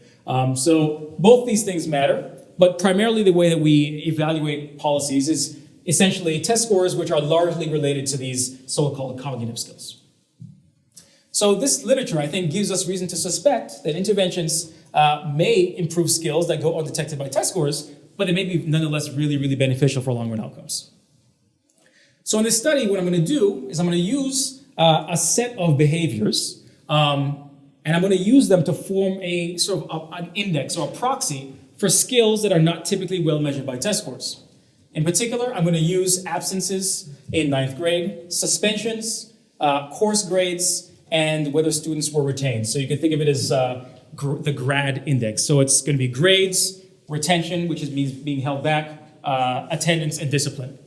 So both these things matter, but primarily the way that we evaluate policies is essentially test scores which are largely related to these so-called cognitive skills. So this literature, I think, gives us reason to suspect that interventions may improve skills that go undetected by test scores, but they may be nonetheless really, really beneficial for long-run outcomes. So in this study, what I'm going to do is I'm going to use a set of behaviors, and I'm going to use them to form a sort of an index or a proxy for skills that are not typically well measured by test scores. In particular, I'm going to use absences in 9th grade, suspensions, course grades, and whether students were retained. So you can think of it as the grad index. So it's going to be grades, retention, which means being held back, attendance, and discipline.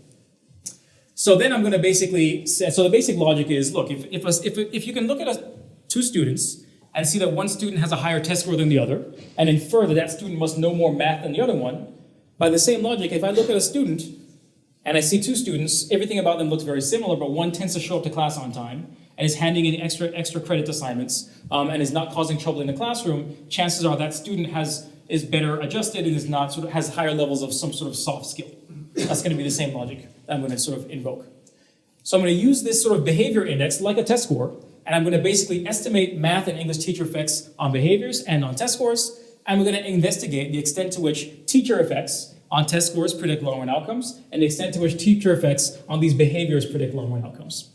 So then I'm going to basically say, so the basic logic is, look, if you can look at two students and see that one student has a higher test score than the other, and infer that that student must know more math than the other one, by the same logic, if I look at a student and I see two students, everything about them looks very similar, but one tends to show up to class on time and is handing in extra credit assignments and is not causing trouble in the classroom, chances are that student is better adjusted and is not has higher levels of some sort of soft skill. That's going to be the same logic that I'm going to sort of invoke. So I'm going to use this sort of behavior index like a test score, and I'm going to basically estimate math and English teacher effects on behaviors and on test scores, and we're going to investigate the extent to which teacher effects on test scores predict long-run outcomes, and the extent to which teacher effects on these behaviors predict long-run outcomes.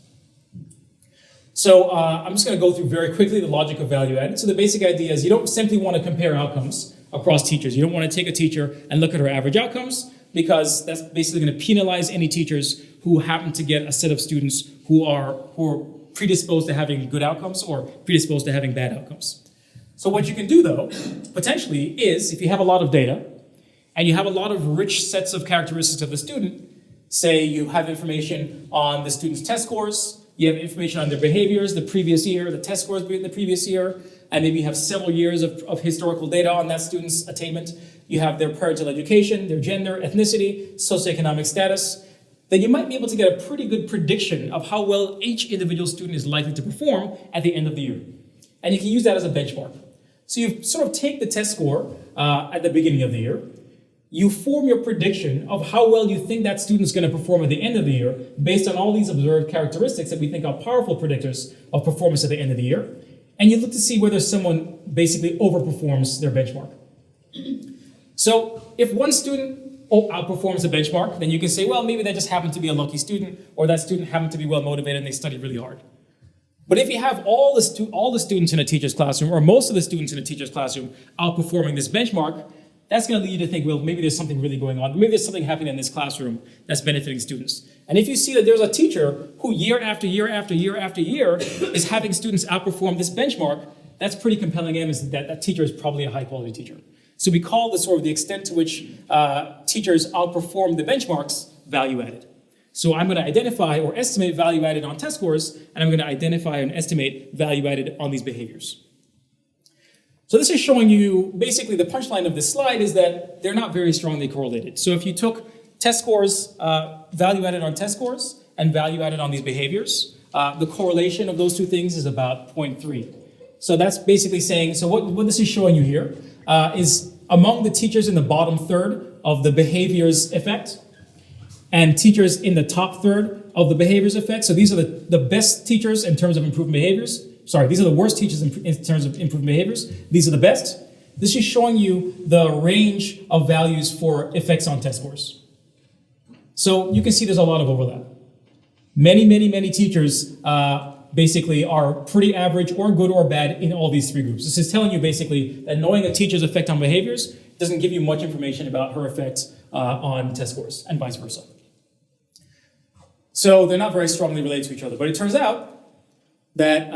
So I'm just going to go through very quickly the logic of value added. So the basic idea is you don't simply want to compare outcomes across teachers. You don't want to take a teacher and look at her average outcomes, because that's basically going to penalize any teachers who happen to get a set of students who are predisposed to having good outcomes or predisposed to having bad outcomes. So what you can do, though, potentially, is if you have a lot of data and you have a lot of rich sets of characteristics of the student, say you have information on the student's test scores, you have information on their behaviors the previous year, the test scores the previous year, and maybe you have several years of historical data on that student's attainment. You have their parental education, their gender, ethnicity, socioeconomic status, then you might be able to get a pretty good prediction of how well each individual student is likely to perform at the end of the year. And you can use that as a benchmark. So you sort of take the test score at the beginning of the year, you form your prediction of how well you think that student is going to perform at the end of the year based on all these observed characteristics that we think are powerful predictors of performance at the end of the year, and you look to see whether someone basically overperforms their benchmark. So if one student outperforms the benchmark, then you can say, well, maybe that just happened to be a lucky student, or that student happened to be well motivated and they studied really hard. But if you have all the students in a teacher's classroom, or most of the students in a teacher's classroom outperforming this benchmark, that's going to lead you to think, well, maybe there's something really going on. Maybe there's something happening in this classroom that's benefiting students. And if you see that there's a teacher who year after year after year after year is having students outperform this benchmark, that's pretty compelling evidence that that teacher is probably a high quality teacher. So we call this sort of the extent to which teachers outperform the benchmarks value added. So I'm going to identify or estimate value added on test scores, and I'm going to identify and estimate value added on these behaviors. So this is showing you, basically the punchline of this slide is that they're not very strongly correlated. So if you took test scores, value added on test scores, and value added on these behaviors, the correlation of those two things is about 0.3. So that's basically saying, so what this is showing you here is among the teachers in the bottom third of the behaviors effect, and teachers in the top third of the behaviors effect. So these are the best teachers in terms of improved behaviors. Sorry, these are the worst teachers in terms of improved behaviors. These are the best. This is showing you the range of values for effects on test scores. So you can see there's a lot of overlap. Many teachers basically are pretty average or good or bad in all these three groups. This is telling you basically that knowing a teacher's effect on behaviors doesn't give you much information about her effect on test scores and vice versa. So they're not very strongly related to each other, but it turns out that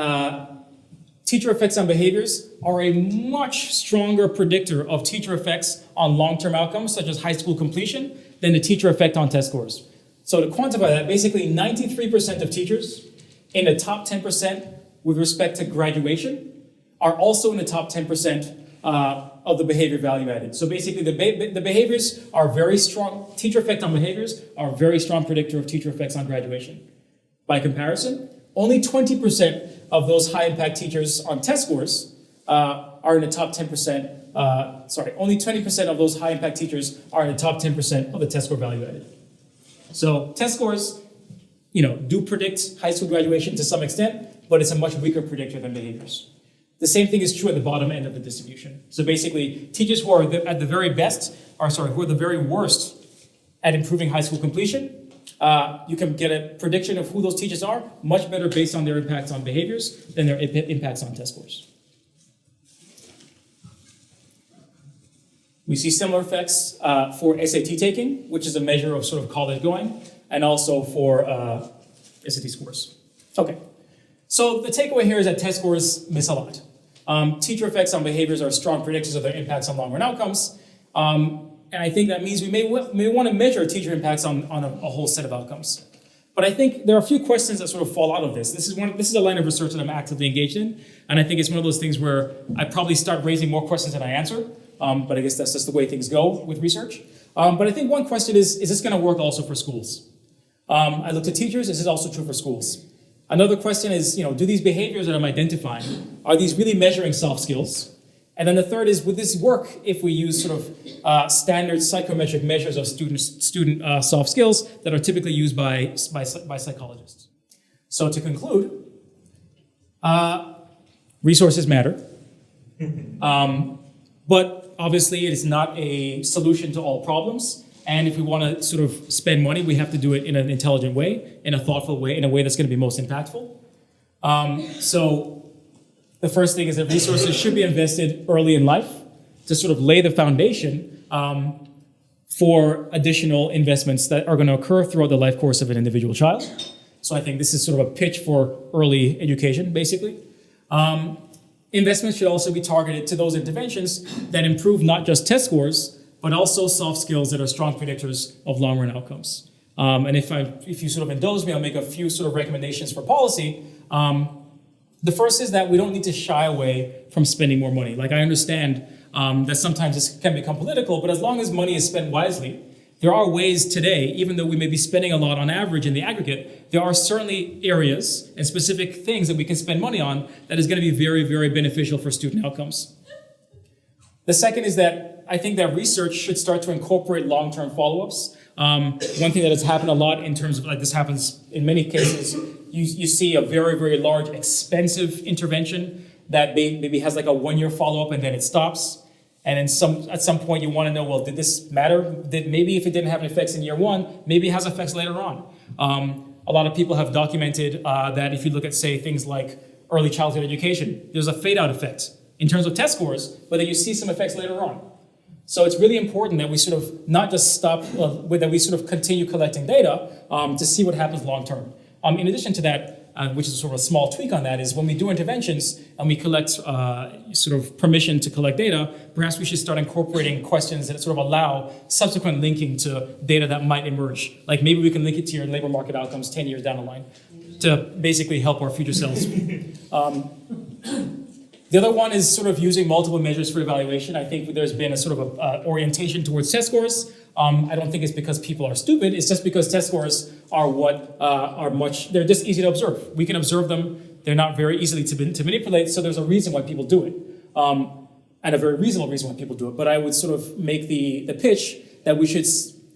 teacher effects on behaviors are a much stronger predictor of teacher effects on long-term outcomes, such as high school completion, than the teacher effect on test scores. So to quantify that, basically 93% of teachers in the top 10% with respect to graduation are also in the top 10% of the behavior value added. So basically the behaviors are very strong, teacher effect on behaviors are a very strong predictor of teacher effects on graduation. By comparison, only 20% of those high impact teachers on test scores are in the top 10%, only 20% of those high impact teachers are in the top 10% of the test score value added. So test scores, do predict high school graduation to some extent, but it's a much weaker predictor than behaviors. The same thing is true at the bottom end of the distribution. So basically, teachers who are at the very best, who are the very worst at improving high school completion, you can get a prediction of who those teachers are much better based on their impacts on behaviors than their impacts on test scores. We see similar effects for SAT taking, which is a measure of sort of college going, and also for SAT scores. Okay, so the takeaway here is that test scores miss a lot. Teacher effects on behaviors are strong predictors of their impacts on long-run outcomes. And I think that means we may want to measure teacher impacts on a whole set of outcomes. But I think there are a few questions that sort of fall out of this. This is a line of research that I'm actively engaged in, and I think it's one of those things where I probably start raising more questions than I answer. But I guess that's just the way things go with research. But I think one question is this going to work also for schools? I looked at teachers, is this also true for schools? Another question is, do these behaviors that I'm identifying, are these really measuring soft skills? And then the third is, would this work if we use sort of standard psychometric measures of student soft skills that are typically used by psychologists? So to conclude, resources matter, but obviously it is not a solution to all problems. And if we want to sort of spend money, we have to do it in an intelligent way, in a thoughtful way, in a way that's going to be most impactful. So the first thing is that resources should be invested early in life to sort of lay the foundation for additional investments that are going to occur throughout the life course of an individual child. So I think this is sort of a pitch for early education, basically. Investments should also be targeted to those interventions that improve not just test scores, but also soft skills that are strong predictors of long-run outcomes. And if you sort of indulge me, I'll make a few sort of recommendations for policy. The first is that we don't need to shy away from spending more money. Like, I understand that sometimes this can become political, but as long as money is spent wisely, there are ways today, even though we may be spending a lot on average in the aggregate, there are certainly areas and specific things that we can spend money on that is going to be very, very beneficial for student outcomes. The second is that I think that research should start to incorporate long-term follow-ups. One thing that has happened a lot in terms of, like, this happens in many cases, you see a very, very large, expensive intervention that maybe has like a 1-year follow-up and then it stops. And then at some point you want to know, well, did this matter? Maybe if it didn't have effects in year 1, maybe it has effects later on. A lot of people have documented that if you look at, say, things like early childhood education, there's a fade-out effect in terms of test scores, but then you see some effects later on. So it's really important that we sort of not just stop, that we sort of continue collecting data to see what happens long term. In addition to that, which is sort of a small tweak on that, is when we do interventions and we collect sort of permission to collect data, perhaps we should start incorporating questions that sort of allow subsequent linking to data that might emerge. Like maybe we can link it to your labor market outcomes 10 years down the line to basically help our future selves. The other one is sort of using multiple measures for evaluation. I think there's been a sort of orientation towards test scores. I don't think it's because people are stupid. It's just because test scores are they're just easy to observe. We can observe them. They're not very easily to manipulate. So there's a reason why people do it, and a very reasonable reason why people do it. But I would sort of make the pitch that we should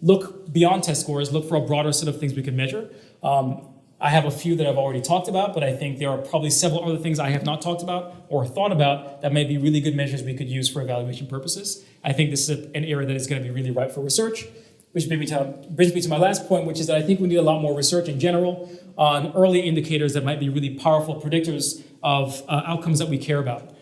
look beyond test scores, look for a broader set of things we can measure. I have a few that I've already talked about, but I think there are probably several other things I have not talked about or thought about that may be really good measures we could use for evaluation purposes. I think this is an area that is going to be really ripe for research, which brings me to my last point, which is that I think we need a lot more research in general on early indicators that might be really powerful predictors of outcomes that we care about.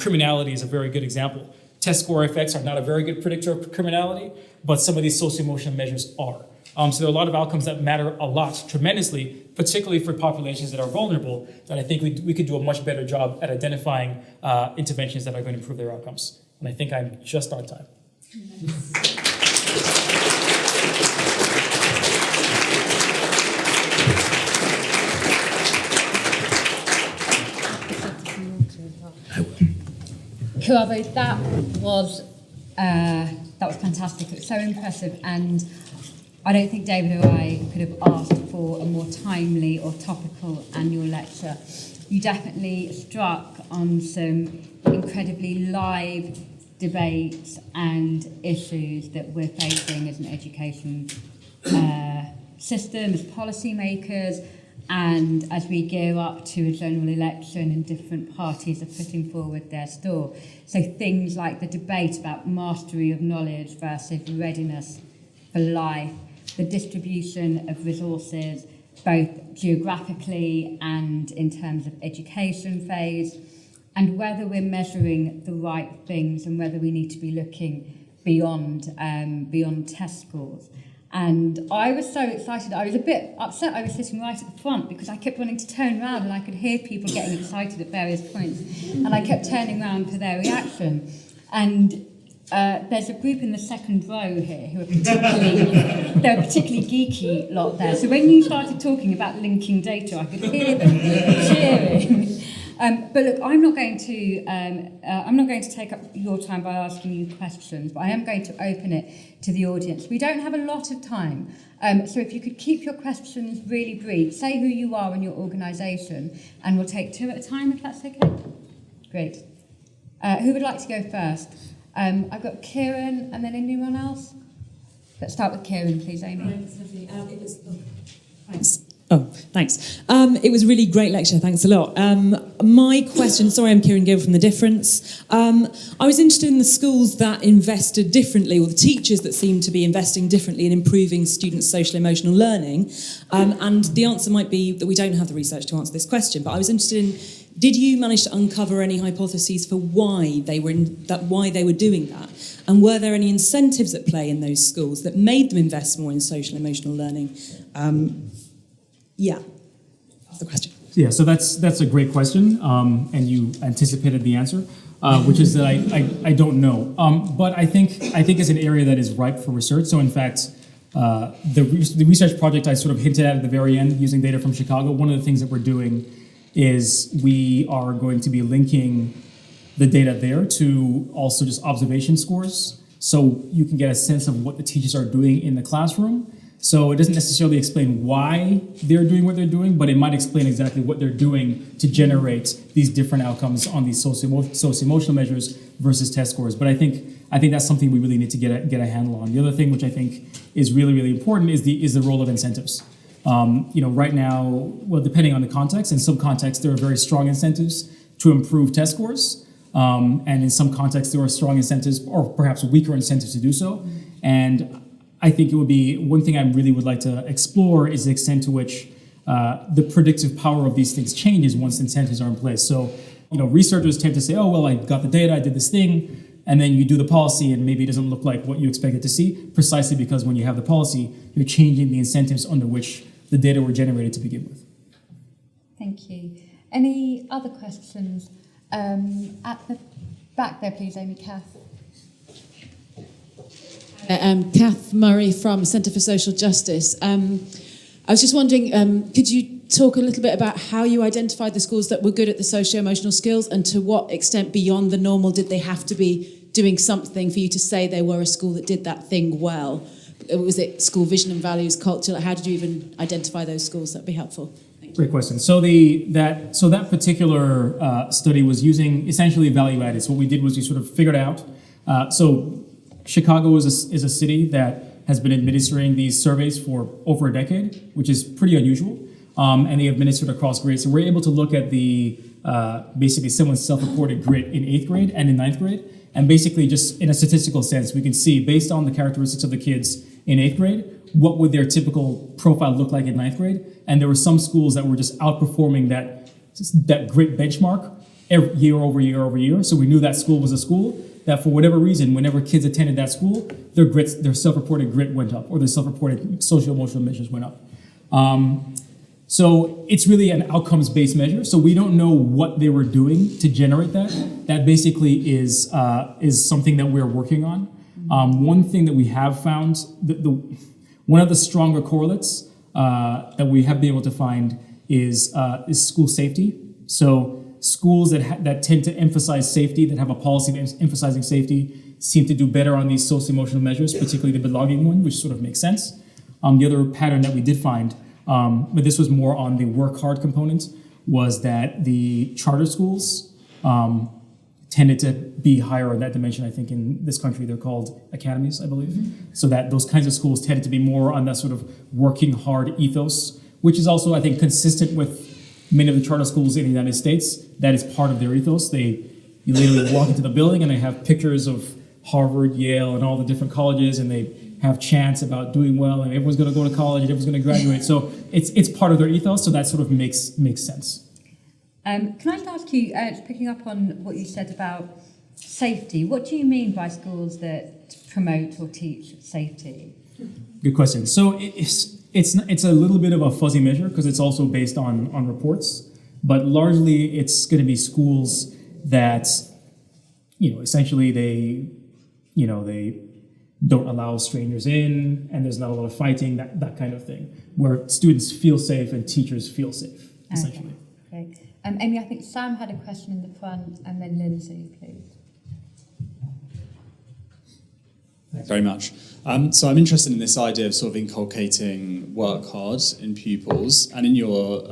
Criminality is a very good example. Test score effects are not a very good predictor of criminality, but some of these socio-emotional measures are. So there are a lot of outcomes that matter a lot, tremendously, particularly for populations that are vulnerable, that I think we could do a much better job at identifying interventions that are going to improve their outcomes. And I think I'm just on time. Kirabo, that was fantastic. It was so impressive, and I don't think David or I could have asked for a more timely or topical annual lecture. You definitely struck on some incredibly live debates and issues that we're facing as an education system, as policymakers, and as we gear up to a general election and different parties are putting forward their store. So things like the debate about mastery of knowledge versus readiness for life, the distribution of resources, both geographically and in terms of education phase, and whether we're measuring the right things and whether we need to be looking beyond test scores. And I was so excited. I was a bit upset I was sitting right at the front because I kept wanting to turn around and I could hear people getting excited at various points. And I kept turning around for their reaction. And there's a group in the second row here who are they're a particularly geeky lot there. So when you started talking about linking data, I could hear them cheering. But look, I'm not going to take up your time by asking you questions, but I am going to open it to the audience. We don't have a lot of time, so if you could keep your questions really brief, say who you are and your organisation, and we'll take two at a time, if that's okay. Great. Who would like to go first? I've got Kieran, and then anyone else? Let's start with Kieran, please, Amy. Thanks. Oh, thanks. It was a really great lecture. Thanks a lot. My question, sorry, I'm Kieran Gill from The Difference. I was interested in the schools that invested differently, or the teachers that seem to be investing differently in improving students' social emotional learning. And the answer might be that we don't have the research to answer this question, but I was interested in, did you manage to uncover any hypotheses for why they were doing that? And were there any incentives at play in those schools that made them invest more in social emotional learning? Yeah, that's the question. Yeah, so that's a great question, and you anticipated the answer, which is that I don't know. But I think it's an area that is ripe for research. So in fact, the research project I sort of hinted at the very end, using data from Chicago, one of the things that we're doing is we are going to be linking the data there to also just observation scores, so you can get a sense of what the teachers are doing in the classroom. So it doesn't necessarily explain why they're doing what they're doing, but it might explain exactly what they're doing to generate these different outcomes on these socio-emotional measures versus test scores. But I think that's something we really need to get a handle on. The other thing, which I think is really, really important, is the role of incentives. Right now, well, depending on the context, in some contexts there are very strong incentives to improve test scores, and in some contexts there are strong incentives, or perhaps weaker incentives to do so. And I think it would be one thing I really would like to explore is the extent to which the predictive power of these things changes once incentives are in place. So, researchers tend to say, oh, well, I got the data, I did this thing, and then you do the policy and maybe it doesn't look like what you expected to see, precisely because when you have the policy, you're changing the incentives under which the data were generated to begin with. Thank you. Any other questions? At the back there, please, Amy. Kath. Kath Murray from Centre for Social Justice. I was just wondering, could you talk a little bit about how you identified the schools that were good at the socio-emotional skills, and to what extent beyond the normal did they have to be doing something for you to say they were a school that did that thing well? Was it school vision and values, culture? How did you even identify those schools? That'd be helpful. Great question. So that particular study was using essentially value added. So what we did was we sort of figured out. So Chicago is a city that has been administering these surveys for over a decade, which is pretty unusual. And they administered across grades. So we're able to look at the basically someone's self-reported grit in 8th grade and in 9th grade. And basically just in a statistical sense, we can see based on the characteristics of the kids in 8th grade, what would their typical profile look like in 9th grade. And there were some schools that were just outperforming that grit benchmark year over year over year. So we knew that school was a school that for whatever reason, whenever kids attended that school, their self-reported grit went up, or their self-reported social-emotional measures went up. So it's really an outcomes-based measure. So we don't know what they were doing to generate that. That basically is something that we're working on. One thing that we have found, one of the stronger correlates that we have been able to find is school safety. So schools that tend to emphasize safety, that have a policy of emphasizing safety, seem to do better on these social-emotional measures, particularly the belonging one, which sort of makes sense. The other pattern that we did find, but this was more on the work hard component, was that the charter schools tended to be higher in that dimension. I think in this country they're called academies, I believe. Mm-hmm. So that those kinds of schools tended to be more on that sort of working hard ethos, which is also, I think, consistent with many of the charter schools in the United States. That is part of their ethos. You literally walk into the building and they have pictures of Harvard, Yale, and all the different colleges, and they have chants about doing well, and everyone's going to go to college, and everyone's going to graduate. So it's part of their ethos. So that sort of makes sense. Can I just ask you, picking up on what you said about safety, what do you mean by schools that promote or teach safety? Good question. So it's a little bit of a fuzzy measure because it's also based on reports, but largely it's going to be schools that, essentially they don't allow strangers in, and there's not a lot of fighting, that kind of thing, where students feel safe and teachers feel safe, essentially. Okay. Amy, I think Sam had a question in the front, and then Lindsay, please. Thanks very much. So I'm interested in this idea of sort of inculcating work hard in pupils, and in your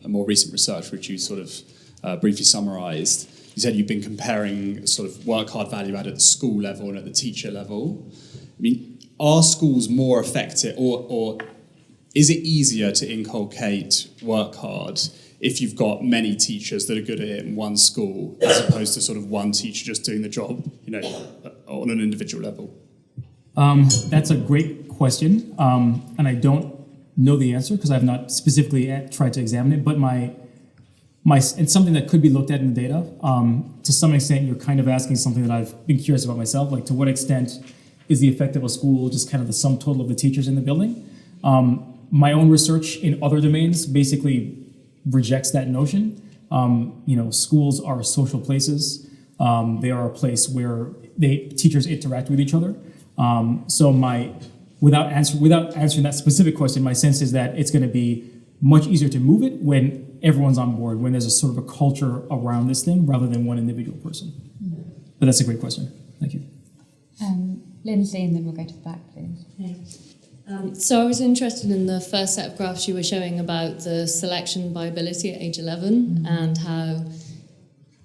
more recent research, which you sort of briefly summarised, you said you've been comparing sort of work hard value add at the school level and at the teacher level. I mean, are schools more effective, or is it easier to inculcate work hard if you've got many teachers that are good at it in one school, as opposed to sort of one teacher just doing the job, on an individual level? That's a great question, and I don't know the answer because I've not specifically tried to examine it, but it's something that could be looked at in the data. To some extent, you're kind of asking something that I've been curious about myself, like to what extent is the effect of a school just kind of the sum total of the teachers in the building? My own research in other domains basically rejects that notion. Schools are social places. They are a place where teachers interact with each other. So without answering that specific question, my sense is that it's going to be much easier to move it when everyone's on board, when there's a sort of a culture around this thing rather than one individual person. But that's a great question. Thank you. Lindsay, and then we'll go to the back, please. So I was interested in the first set of graphs you were showing about the selection by ability at age 11 and how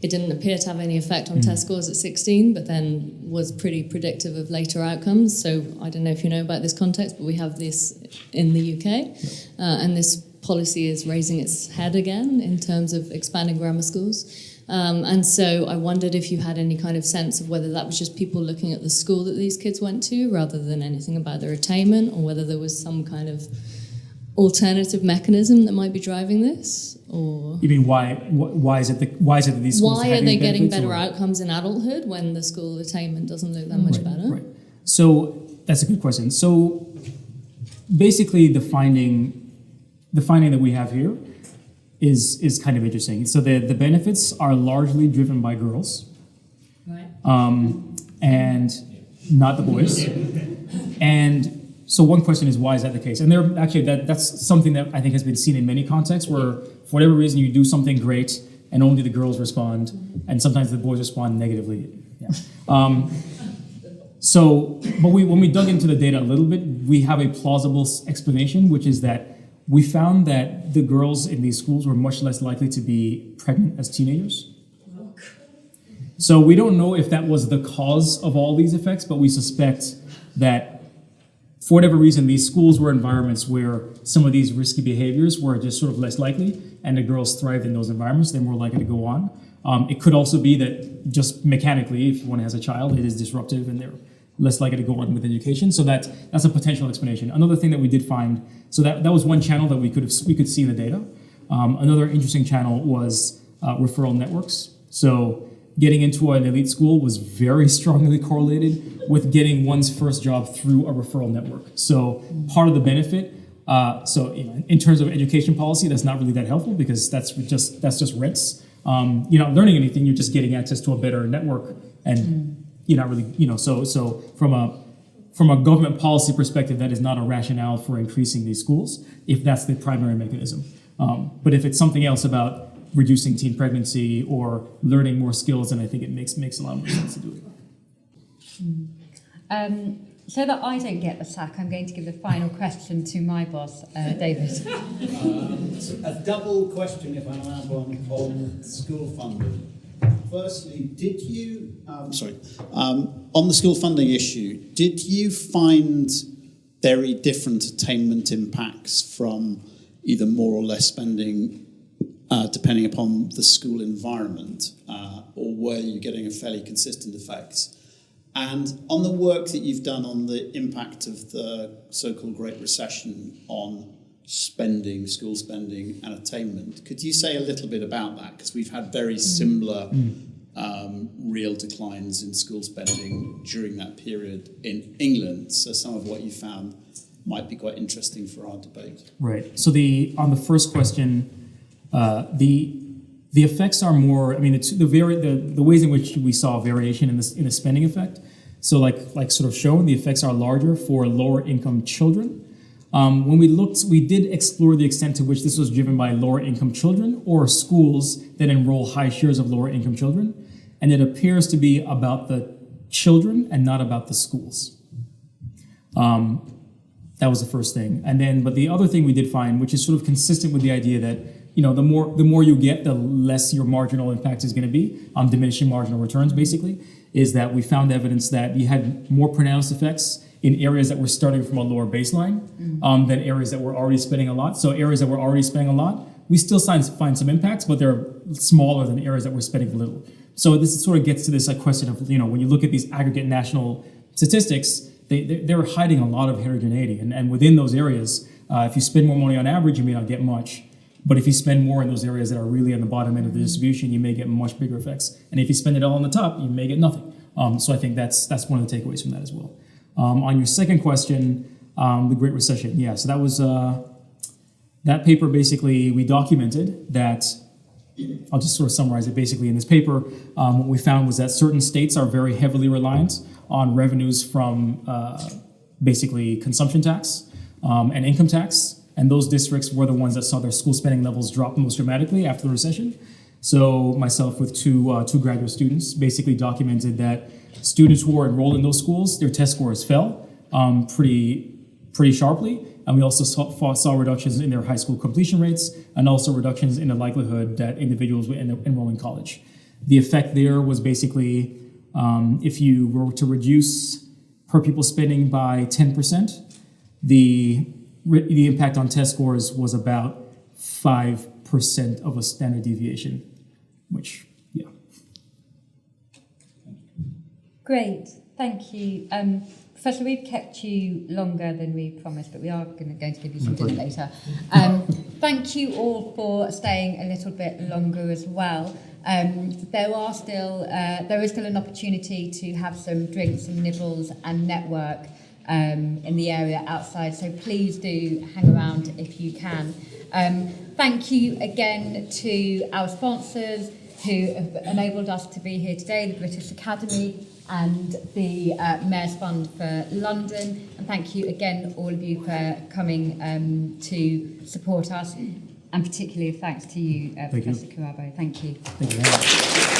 it didn't appear to have any effect on test scores at 16, but then was pretty predictive of later outcomes. So I don't know if you know about this context, but we have this in the UK, and this policy is raising its head again in terms of expanding grammar schools. And so I wondered if you had any kind of sense of whether that was just people looking at the school that these kids went to rather than anything about their attainment, or whether there was some kind of alternative mechanism that might be driving this, or You mean why is it that these schools why have are they these getting benefits, better or- outcomes in adulthood when the school attainment doesn't look that much better? Right. So that's a good question. So basically, the finding that we have here is kind of interesting. So the benefits are largely driven by girls, Right. and not the boys. And so one question is, why is that the case? And that's something that I think has been seen in many contexts, where for whatever reason you do something great and only the girls respond, and sometimes the boys respond negatively. Yeah. But when we dug into the data a little bit, we have a plausible explanation, which is that we found that the girls in these schools were much less likely to be pregnant as teenagers. So we don't know if that was the cause of all these effects, but we suspect that for whatever reason, these schools were environments where some of these risky behaviors were just sort of less likely, and the girls thrived in those environments. They're more likely to go on. It could also be that just mechanically, if one has a child, it is disruptive and they're less likely to go on with education. So that's a potential explanation. Another thing that we did find, so that was one channel that we could see in the data. Another interesting channel was referral networks. So getting into an elite school was very strongly correlated with getting one's first job through a referral network. So part of the benefit, in terms of education policy, that's not really that helpful, because that's just rents. You're not learning anything, you're just getting access to a better network, and you're not really, so from a government policy perspective, that is not a rationale for increasing these schools, if that's the primary mechanism. But if it's something else about reducing teen pregnancy or learning more skills, then I think it makes a lot more sense to do it. So that I don't get the sack, I'm going to give the final question to my boss, David. A double question, if I may, on school funding. Firstly, did you, on the school funding issue, did you find very different attainment impacts from either more or less spending depending upon the school environment, or were you getting a fairly consistent effect? And on the work that you've done on the impact of the so-called Great Recession on spending, school spending and attainment, could you say a little bit about that? Because we've had very similar real declines in school spending during that period in England. So some of what you found might be quite interesting for our debate. Right. So on the first question, the effects are more. I mean, it's the ways in which we saw variation in the spending effect. So, like sort of shown, the effects are larger for lower income children. When we looked, we did explore the extent to which this was driven by lower income children or schools that enroll high shares of lower income children, and it appears to be about the children and not about the schools. That was the first thing, but the other thing we did find, which is sort of consistent with the idea that the more you get, the less your marginal impact is going to be, diminishing marginal returns, basically, is that we found evidence that you had more pronounced effects in areas that were starting from a lower baseline than areas that were already spending a lot. So areas that were already spending a lot, we still find some impacts, but they're smaller than areas that were spending little. So this sort of gets to this question of, when you look at these aggregate national statistics, they're hiding a lot of heterogeneity. And within those areas, if you spend more money on average, you may not get much. But if you spend more in those areas that are really on the bottom end of the distribution, you may get much bigger effects. And if you spend it all on the top, you may get nothing. So I think that's one of the takeaways from that as well. On your second question, the Great Recession. Yeah, so that was that paper. Basically, we documented that. I'll just sort of summarize it. Basically, in this paper, what we found was that certain states are very heavily reliant on revenues from basically consumption tax and income tax. And those districts were the ones that saw their school spending levels drop most dramatically after the recession. So myself with two graduate students basically documented that students who were enrolled in those schools, their test scores fell pretty sharply. And we also saw reductions in their high school completion rates and also reductions in the likelihood that individuals would enroll in college. The effect there was basically if you were to reduce per pupil spending by 10%, the impact on test scores was about 5% of a standard deviation, which, yeah. Great, thank you. Professor, we've kept you longer than we promised, but we are going to give you some dinner later. Thank you all for staying a little bit longer as well. There is still an opportunity to have some drinks, some nibbles and network in the area outside, so please do hang around if you can. Thank you again to our sponsors who have enabled us to be here today, the British Academy and the Mayor's Fund for London. And thank you again, all of you, for coming to support us. And particularly thanks to you, Professor Kirabo. Thank you. Thank you very much.